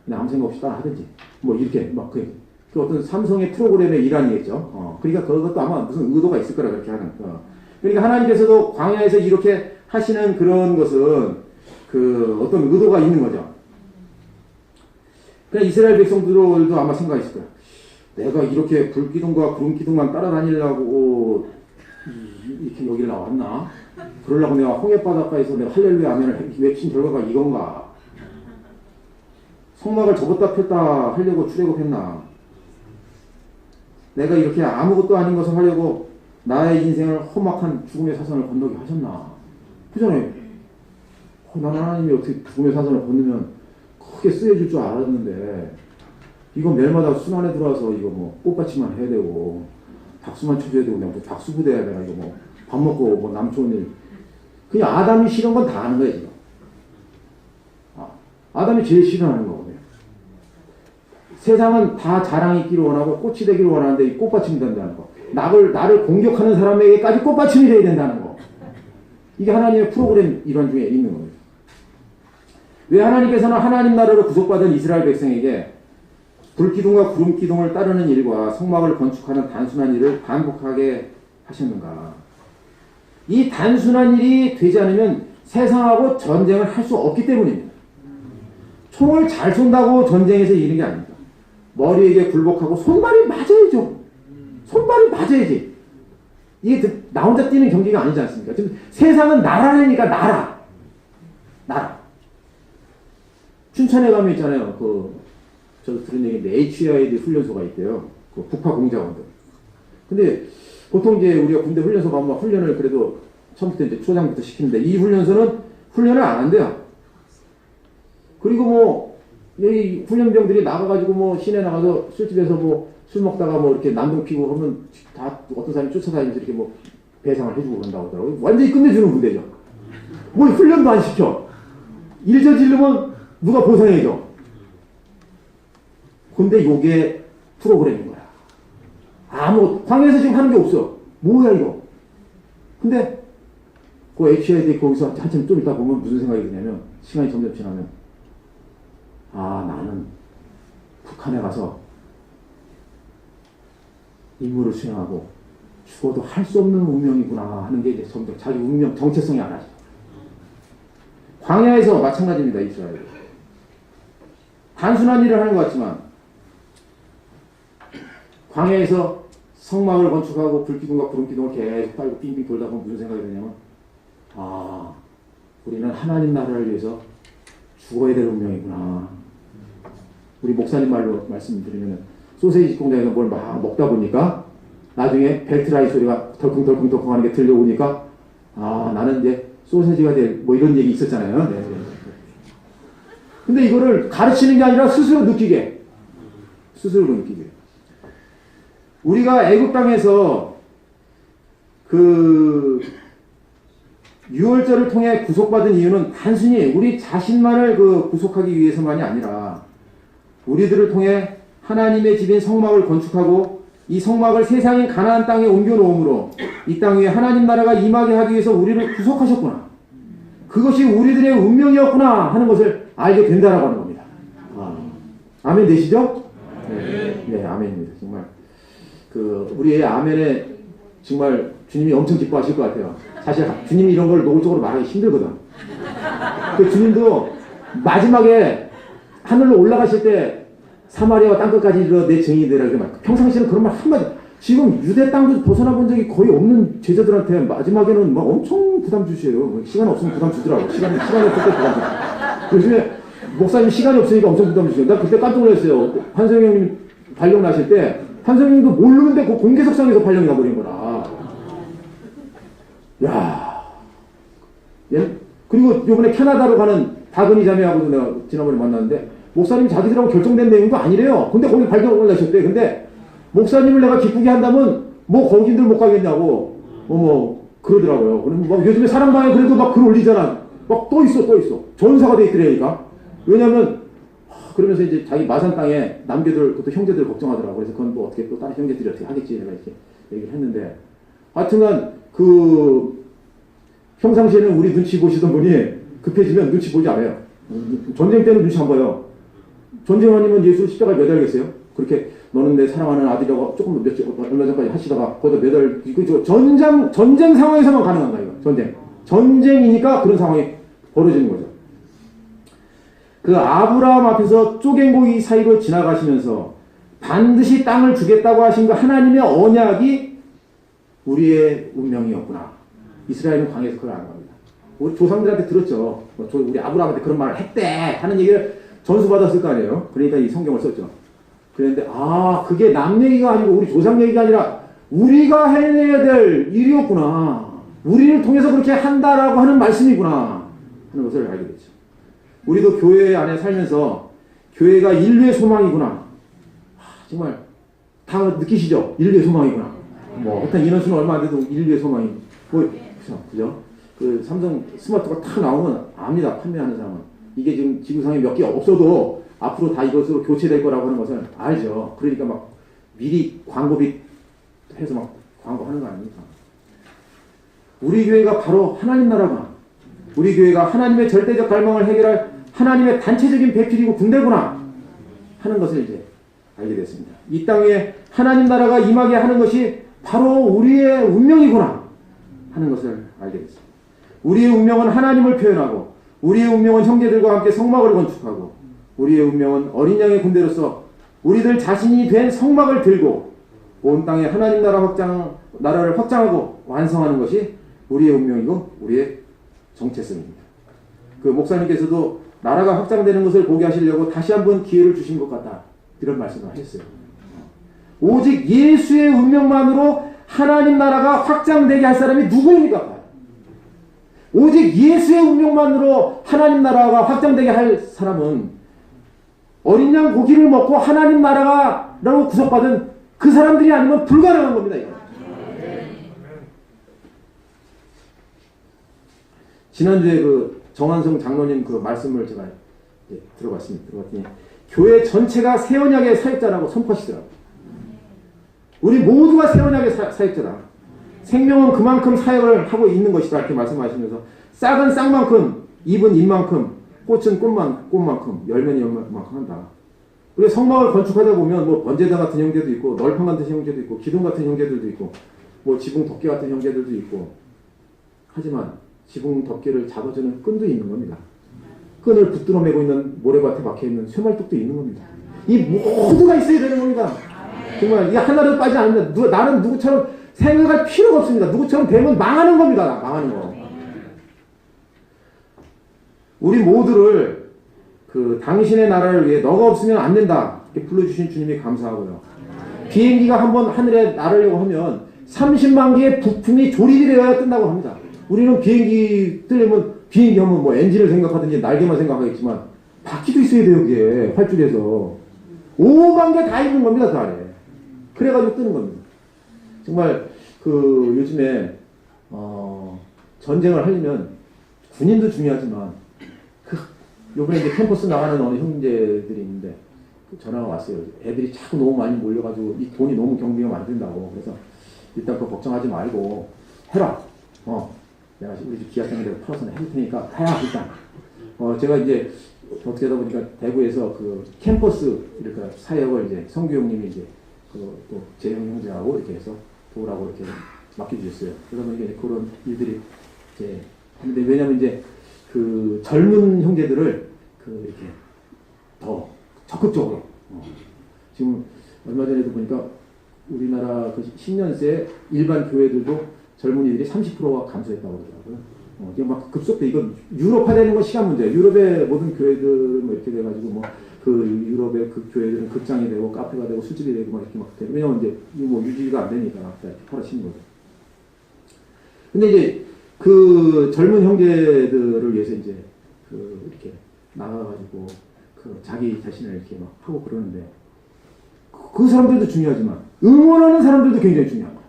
그냥 아무 생각 없이 따라 하든지 뭐 이렇게 막 그 어떤 삼성의 프로그램의 일환이겠죠. 그러니까 그것도 아마 무슨 의도가 있을 거라 그렇게 하는. 그러니까 하나님께서도 광야에서 이렇게 하시는 그런 것은 그 어떤 의도가 있는 거죠. 그러니까 이스라엘 백성들도 아마 생각이 있을 거야. 내가 이렇게 불기둥과 구름기둥만 따라다니려고 이렇게 여기를 나왔나? 그러려고 내가 홍해바닷가에서 내가 할렐루야 아멘을 외친 결과가 이건가? 성막을 접었다 폈다 하려고 출애굽했나? 내가 이렇게 아무것도 아닌 것을 하려고 나의 인생을 험악한 죽음의 사선을 건너게 하셨나? 그잖아요. 나는 하나님이 어떻게 죽음의 사선을 건너면 크게 쓰여줄 줄 알았는데 이거 매일마다 순환에 들어와서 이거 뭐 꽃받침만 해야 되고 박수만 쳐줘야 되고 내가 뭐 박수 부대야 되나 이거 뭐 밥 먹고 뭐 남 좋은 일 그냥 아담이 싫은 건 다 하는 거예요 지금. 아담이 제일 싫어하는 거거든요. 세상은 다 자랑이 있기를 원하고 꽃이 되기를 원하는데 이 꽃받침이 된다는 거. 나를 공격하는 사람에게까지 꽃받침이 돼야 된다는 거. 이게 하나님의 프로그램 일환 중에 있는 겁니다. 왜 하나님께서는 하나님 나라로 구속받은 이스라엘 백성에게 불기둥과 구름기둥을 따르는 일과 성막을 건축하는 단순한 일을 반복하게 하셨는가? 이 단순한 일이 되지 않으면 세상하고 전쟁을 할 수 없기 때문입니다. 총을 잘 쏜다고 전쟁에서 이기는 게 아닙니다. 머리에게 굴복하고 손발이 맞아야죠. 손발이 맞아야지. 이게 나 혼자 뛰는 경기가 아니지 않습니까? 지금 세상은 나라니까 나라. 춘천에 가면 있잖아요. 저 들은 얘기인데 HID 훈련소가 있대요. 그 북파 공작원들. 근데 보통 이제 우리가 군대 훈련소 가면 훈련을 그래도 처음부터 이제 초장부터 시키는데 이 훈련소는 훈련을 안 한대요. 그리고 뭐 여기 훈련병들이 나가가지고 뭐 시내 나가서 술집에서 뭐 술 먹다가 뭐 이렇게 난동 피고 하면 다 어떤 사람이 쫓아다니면서 이렇게 뭐 배상을 해주고 그런다고 하더라고요. 완전히 끝내주는 부대죠. 뭐 훈련도 안 시켜. 일 저지르면 누가 보상해줘. 근데 요게 프로그램인 거야. 광야에서 지금 하는 게 없어. 뭐야 이거. 근데 그 HID 거기서 한참 좀 있다 보면 무슨 생각이 드냐면 시간이 점점 지나면 나는 북한에 가서 임무를 수행하고 죽어도 할 수 없는 운명이구나 하는 게 이제 점점 자기 운명 정체성이 안 하죠. 광야에서 마찬가지입니다. 이스라엘. 단순한 일을 하는 것 같지만 광야에서 성막을 건축하고 불기둥과 구름기둥을 계속 빨고 빙빙 돌다 보면 무슨 생각이 드냐면 우리는 하나님 나라를 위해서 죽어야 될 운명이구나. 우리 목사님 말로 말씀드리면 소세지 공장에서 뭘 막 먹다 보니까 나중에 벨트라이 소리가 덜컹덜컹 하는 게 들려오니까 나는 이제 소세지가 될 뭐 이런 얘기 있었잖아요. 네. 근데 이거를 가르치는 게 아니라 스스로 느끼게. 우리가 애국 땅에서 그 유월절을 통해 구속받은 이유는 단순히 우리 자신만을 구속하기 위해서만이 아니라 우리들을 통해 하나님의 집인 성막을 건축하고 이 성막을 세상인 가나안 땅에 옮겨 놓음으로 이 땅 위에 하나님 나라가 임하게 하기 위해서 우리를 구속하셨구나. 그것이 우리들의 운명이었구나 하는 것을 알게 된다라고 하는 겁니다. 아멘 되시죠? 네, 아멘입니다. 정말 우리의 아멘에 정말 주님이 엄청 기뻐하실 것 같아요. 사실 주님이 이런 걸 노골적으로 말하기 힘들거든. 그 주님도 마지막에 하늘로 올라가실 때 사마리아와 땅끝까지 이르러 내 증인이 되라 이렇게 말. 평상시에는 그런 말 한마디. 지금 유대 땅도 벗어나 본 적이 거의 없는 제자들한테 마지막에는 막 엄청 부담 주세요. 시간 없으면 부담 주더라고. 시간이 없을 때 부담 주. 요즘에 목사님 시간이 없으니까 엄청 부담 주세요. 나 그때 깜짝 놀랐어요. 한성희 형님 발령 나실 때 한성희 형님도 모르는데 그 공개석상에서 발령이 나버린 거라. 야. 그리고 요번에 캐나다로 가는 박은희 자매하고도 내가 지난번에 만났는데 목사님 자기들하고 결정된 내용도 아니래요. 근데 거기 발령을 나셨대. 근데 목사님을 내가 기쁘게 한다면 뭐 거기들 못 가겠냐고 그러더라고요. 그럼 막 요즘에 사랑방에 그래도 막 글 올리잖아. 막 또 있어. 전사가 돼 있더라니까. 왜냐면 그러면서 이제 자기 마산 땅에 남계들 그것도 형제들 걱정하더라고. 그래서 그건 또 어떻게 또 다른 형제들이 어떻게 하겠지 내가 이렇게 얘기를 했는데 하여튼간 평상시에는 우리 눈치 보시던 분이 급해지면 눈치 보지 않아요. 전쟁 때는 눈치 안 봐요. 전쟁 아니면 예수 십자가 매달겠어요? 그렇게 너는 내 사랑하는 아들이라고 조금 얼마 전까지 하시다가 거기다 매달 전쟁 상황에서만 가능한 거예요. 전쟁이니까 그런 상황이 벌어지는 거죠. 그 아브라함 앞에서 쪼갱고기 사이로 지나가시면서 반드시 땅을 주겠다고 하신 그 하나님의 언약이 우리의 운명이었구나. 이스라엘은 광야에서 그걸 안 합니다. 우리 조상들한테 들었죠. 우리 아브라함한테 그런 말을 했대 하는 얘기를 전수받았을 거 아니에요. 그러니까 이 성경을 썼죠. 그런데 그게 남 얘기가 아니고 우리 조상 얘기가 아니라 우리가 해내야 될 일이었구나. 우리를 통해서 그렇게 한다라고 하는 말씀이구나 하는 것을 알게 됐죠. 우리도 교회 안에 살면서 교회가 인류의 소망이구나. 정말 다 느끼시죠? 인류의 소망이구나. 일단 인원수는 얼마 안 돼도 인류의 소망이 그죠? 그 삼성 스마트가 탁 나오면 압니다. 판매하는 사람은. 이게 지금 지구상에 몇 개 없어도 앞으로 다 이것으로 교체될 거라고 하는 것을 알죠. 그러니까 막 미리 광고비 해서 막 광고하는 거 아닙니까? 우리 교회가 바로 하나님 나라구나. 우리 교회가 하나님의 절대적 갈망을 해결할 하나님의 단체적인 배필이고 군대구나 하는 것을 이제 알게 됐습니다. 이 땅에 하나님 나라가 임하게 하는 것이 바로 우리의 운명이구나 하는 것을 알게 됐습니다. 우리의 운명은 하나님을 표현하고 우리의 운명은 형제들과 함께 성막을 건축하고 우리의 운명은 어린 양의 군대로서 우리들 자신이 된 성막을 들고 온 땅에 하나님 나라를 확장하고 완성하는 것이 우리의 운명이고 우리의 정체성입니다. 그 목사님께서도 나라가 확장되는 것을 보게 하시려고 다시 한번 기회를 주신 것 같다. 이런 말씀을 하셨어요. 오직 예수의 운명만으로 하나님 나라가 확장되게 할 사람이 누구입니까? 오직 예수의 운명만으로 하나님 나라가 확장되게 할 사람은 어린 양 고기를 먹고 하나님 나라라고 구속받은 그 사람들이 아니면 불가능한 겁니다. 이거. 지난주에 그 정한성 장로님 그 말씀을 제가 들어봤더니 교회 전체가 새 언약의 사역자라고 선포하시더라고요. 우리 모두가 새 언약의 사역자다. 생명은 그만큼 사역을 하고 있는 것이다. 이렇게 말씀하시면서 싹은 싹만큼, 잎은 잎만큼, 꽃은 꽃만큼, 열매는 열매만큼 한다. 우리가 성막을 건축하다 보면 뭐 번제단 같은 형제도 있고, 널판 같은 형제도 있고, 기둥 같은 형제들도 있고, 뭐 지붕 덮개 같은 형제들도 있고, 하지만 지붕 덮개를 잡아주는 끈도 있는 겁니다. 끈을 붙들어 매고 있는 모래밭에 박혀있는 쇠말뚝도 있는 겁니다. 이 모두가 있어야 되는 겁니다. 정말 이게 하나라도 빠지지 않는다. 나는 누구처럼 생각할 필요가 없습니다. 누구처럼 되면 망하는 겁니다. 망하는 거. 우리 모두를 그 당신의 나라를 위해 너가 없으면 안 된다. 이렇게 불러주신 주님이 감사하고요. 비행기가 한번 하늘에 날으려고 하면 30만 개의 부품이 조립이 되어야 뜬다고 합니다. 우리는 비행기 뜨려면 비행기 하면 뭐 엔진을 생각하든지 날개만 생각하겠지만 바퀴도 있어야 돼요. 그게 활줄에서 5만 개 다 있는 겁니다. 그 안에. 그래가지고 뜨는 겁니다. 정말 그 요즘에 전쟁을 하려면 군인도 중요하지만 요번에 이제 캠퍼스 나가는 어느 형제들이 있는데 전화가 왔어요. 애들이 자꾸 너무 많이 몰려가지고 이 돈이 너무 경비가 많이 든다고. 그래서 일단 그거 걱정하지 말고 해라. 내가 우리 집 기아장에 팔아서 해줄 테니까 해야 일단. 제가 이제 어떻게 하다 보니까 대구에서 그 캠퍼스 이렇게 사역을 이제 성규 형님이 이제 또 재영 형제하고 이렇게 해서 도우라고 이렇게 맡겨주셨어요. 그러다 보니까 그런 일들이 이제 하는데 왜냐면 이제 그 젊은 형제들을 그 이렇게 더 적극적으로 지금 얼마 전에도 보니까 우리나라 그 10년새 일반 교회들도 젊은이들이 30%가 감소했다고 그러더라고요. 이게 막 급속도 이건 유럽화되는 건 시간 문제예요. 유럽의 모든 교회들 뭐 이렇게 돼가지고 뭐 그 유럽의 그 교회들은 극장이 되고 카페가 되고 술집이 되고 막 이렇게 막 돼요. 왜냐면 이제 뭐 유지가 안 되니까 팔아치는 거죠. 근데 이제 그 젊은 형제들을 위해서 이제 그 이렇게 나가가지고 그 자기 자신을 이렇게 막 하고 그러는데 그 사람들도 중요하지만 응원하는 사람들도 굉장히 중요한 거예요.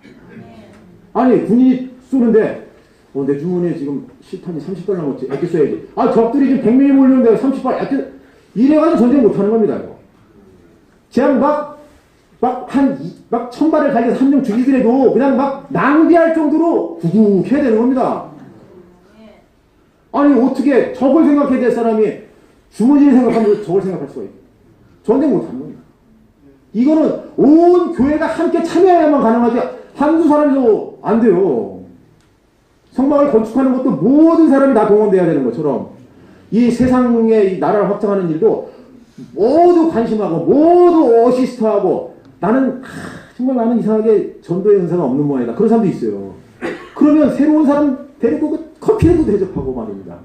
아니 군인이 쏘는데 내 주머니에 지금 실탄이 30발 남았지. 아껴 써야지. 적들이 지금 100명이 몰렸는데 30발 아껴 이래가지고 전쟁 못하는 겁니다. 이거. 그냥 막 1000발을 달려서 한 명 죽이더라도 그냥 막 낭비할 정도로 구국해야 되는 겁니다. 아니 어떻게 적을 생각해야 될 사람이 주머니를 생각하면서 적을 생각할 수가 있고 전쟁 못하는 겁니다. 이거는 온 교회가 함께 참여해야만 가능하지 한두 사람이도 안 돼요. 성막을 건축하는 것도 모든 사람이 다 동원돼야 되는 것처럼 이 세상의 이 나라를 확장하는 일도 모두 관심하고 모두 어시스트하고 정말 나는 이상하게 전도의 은사가 없는 모양이다. 그런 사람도 있어요. 그러면 새로운 사람 데리고 커피라도 대접하고 말입니다.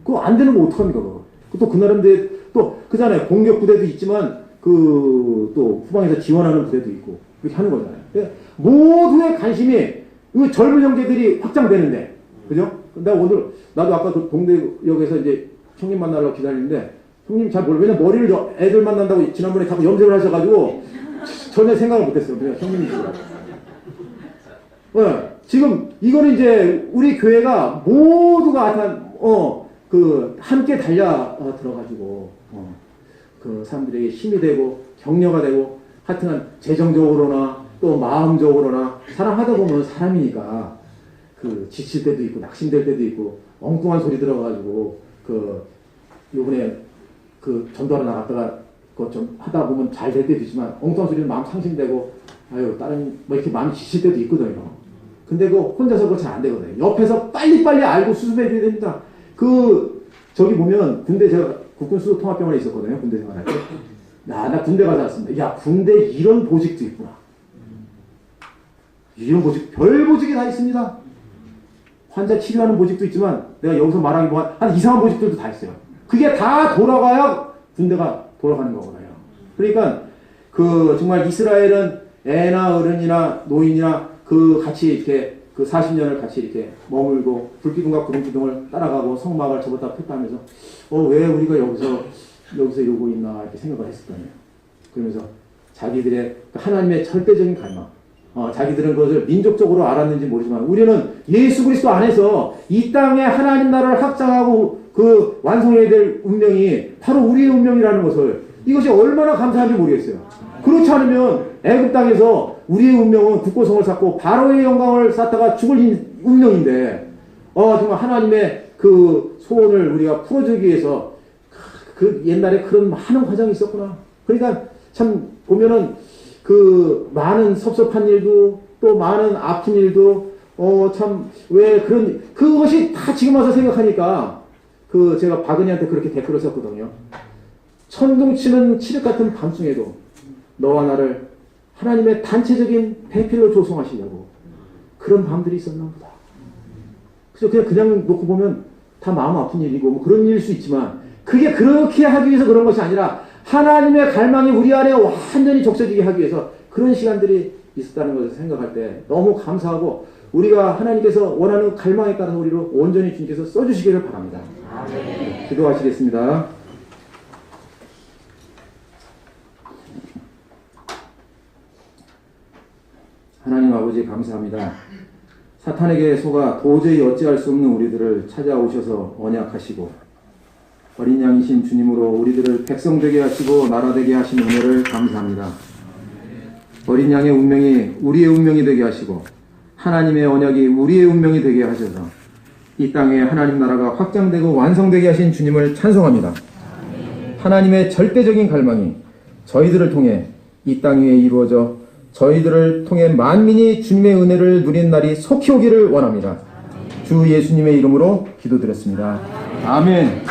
그거 안 되는 거 어떡합니까? 또 그 나름대로 또 그잖아요. 공격 부대도 있지만 또 후방에서 지원하는 부대도 있고 그렇게 하는 거잖아요. 모두의 관심이 젊은 형제들이 확장되는데 그죠? 나도 아까 그 동대역에서 이제 형님 만나려고 기다리는데 형님 잘 몰라요. 왜냐면 머리를 애들 만난다고 지난번에 자꾸 염색을 하셔가지고 전혀 생각을 못했어요. 그냥 형님이시더라고요. 지금 이거는 이제 우리 교회가 모두가 함께 달려 들어가지고 그 사람들에게 힘이 되고 격려가 되고 하여튼 재정적으로나 또 마음적으로나 사랑하다 보면 사람이니까 그 지칠 때도 있고 낙심될 때도 있고 엉뚱한 소리 들어가지고 요번에 전도하러 나갔다가 좀 하다 보면 잘 될 때도 있지만 엉뚱한 소리는 마음 상심되고 다른 뭐 이렇게 마음이 지칠 때도 있거든요. 근데 그 혼자서 그거 잘 안 되거든요. 옆에서 빨리빨리 알고 수습해 줘야 됩니다. 저기 보면 군대 제가 국군 수도 통합병원에 있었거든요. 군대 생활할 때. 나 군대 가서 왔습니다. 야, 군대 이런 보직도 있구나. 이런 보직, 별 보직이 다 있습니다. 환자 치료하는 보직도 있지만 내가 여기서 말하기 뭐한 이상한 보직들도 다 있어요. 그게 다 돌아가야 군대가 돌아가는 거거든요. 그러니까 정말 이스라엘은 애나 어른이나 노인이나 같이 이렇게 40년을 같이 이렇게 머물고 불기둥과 구름기둥을 따라가고 성막을 접었다 폈다 하면서 왜 우리가 여기서 이러고 있나 이렇게 생각을 했을 거예요. 그러면서 자기들의 하나님의 절대적인 갈망, 자기들은 그것을 민족적으로 알았는지 모르지만 우리는 예수 그리스도 안에서 이 땅에 하나님 나라를 확장하고 완성해야 될 운명이 바로 우리의 운명이라는 것을 이것이 얼마나 감사한지 모르겠어요. 그렇지 않으면 애굽 땅에서 우리의 운명은 국고성을 쌓고 바로의 영광을 쌓다가 죽을 운명인데 정말 하나님의 소원을 우리가 풀어주기 위해서 옛날에 그런 많은 과정이 있었구나. 그러니까 참 보면은 많은 섭섭한 일도 또 많은 아픈 일도 참 왜 그것이 다 지금 와서 생각하니까 제가 박은희한테 그렇게 댓글을 썼거든요. 천둥치는 칠흑 같은 밤중에도 너와 나를 하나님의 단체적인 배필로 조성하시려고 그런 밤들이 있었나 보다. 그래서 그냥 놓고 보면 다 마음 아픈 일이고 뭐 그런 일일 수 있지만 그게 그렇게 하기 위해서 그런 것이 아니라 하나님의 갈망이 우리 안에 완전히 적셔지게 하기 위해서 그런 시간들이 있었다는 것을 생각할 때 너무 감사하고 우리가 하나님께서 원하는 갈망에 따라서 우리를 온전히 주님께서 써주시기를 바랍니다. 네, 기도하시겠습니다. 하나님 아버지 감사합니다. 사탄에게 속아 도저히 어찌할 수 없는 우리들을 찾아오셔서 언약하시고 어린 양이신 주님으로 우리들을 백성 되게 하시고 나라 되게 하신 은혜를 감사합니다. 어린 양의 운명이 우리의 운명이 되게 하시고 하나님의 언약이 우리의 운명이 되게 하셔서 이 땅에 하나님 나라가 확장되고 완성되게 하신 주님을 찬송합니다. 하나님의 절대적인 갈망이 저희들을 통해 이 땅 위에 이루어져 저희들을 통해 만민이 주님의 은혜를 누리는 날이 속히 오기를 원합니다. 주 예수님의 이름으로 기도드렸습니다. 아멘.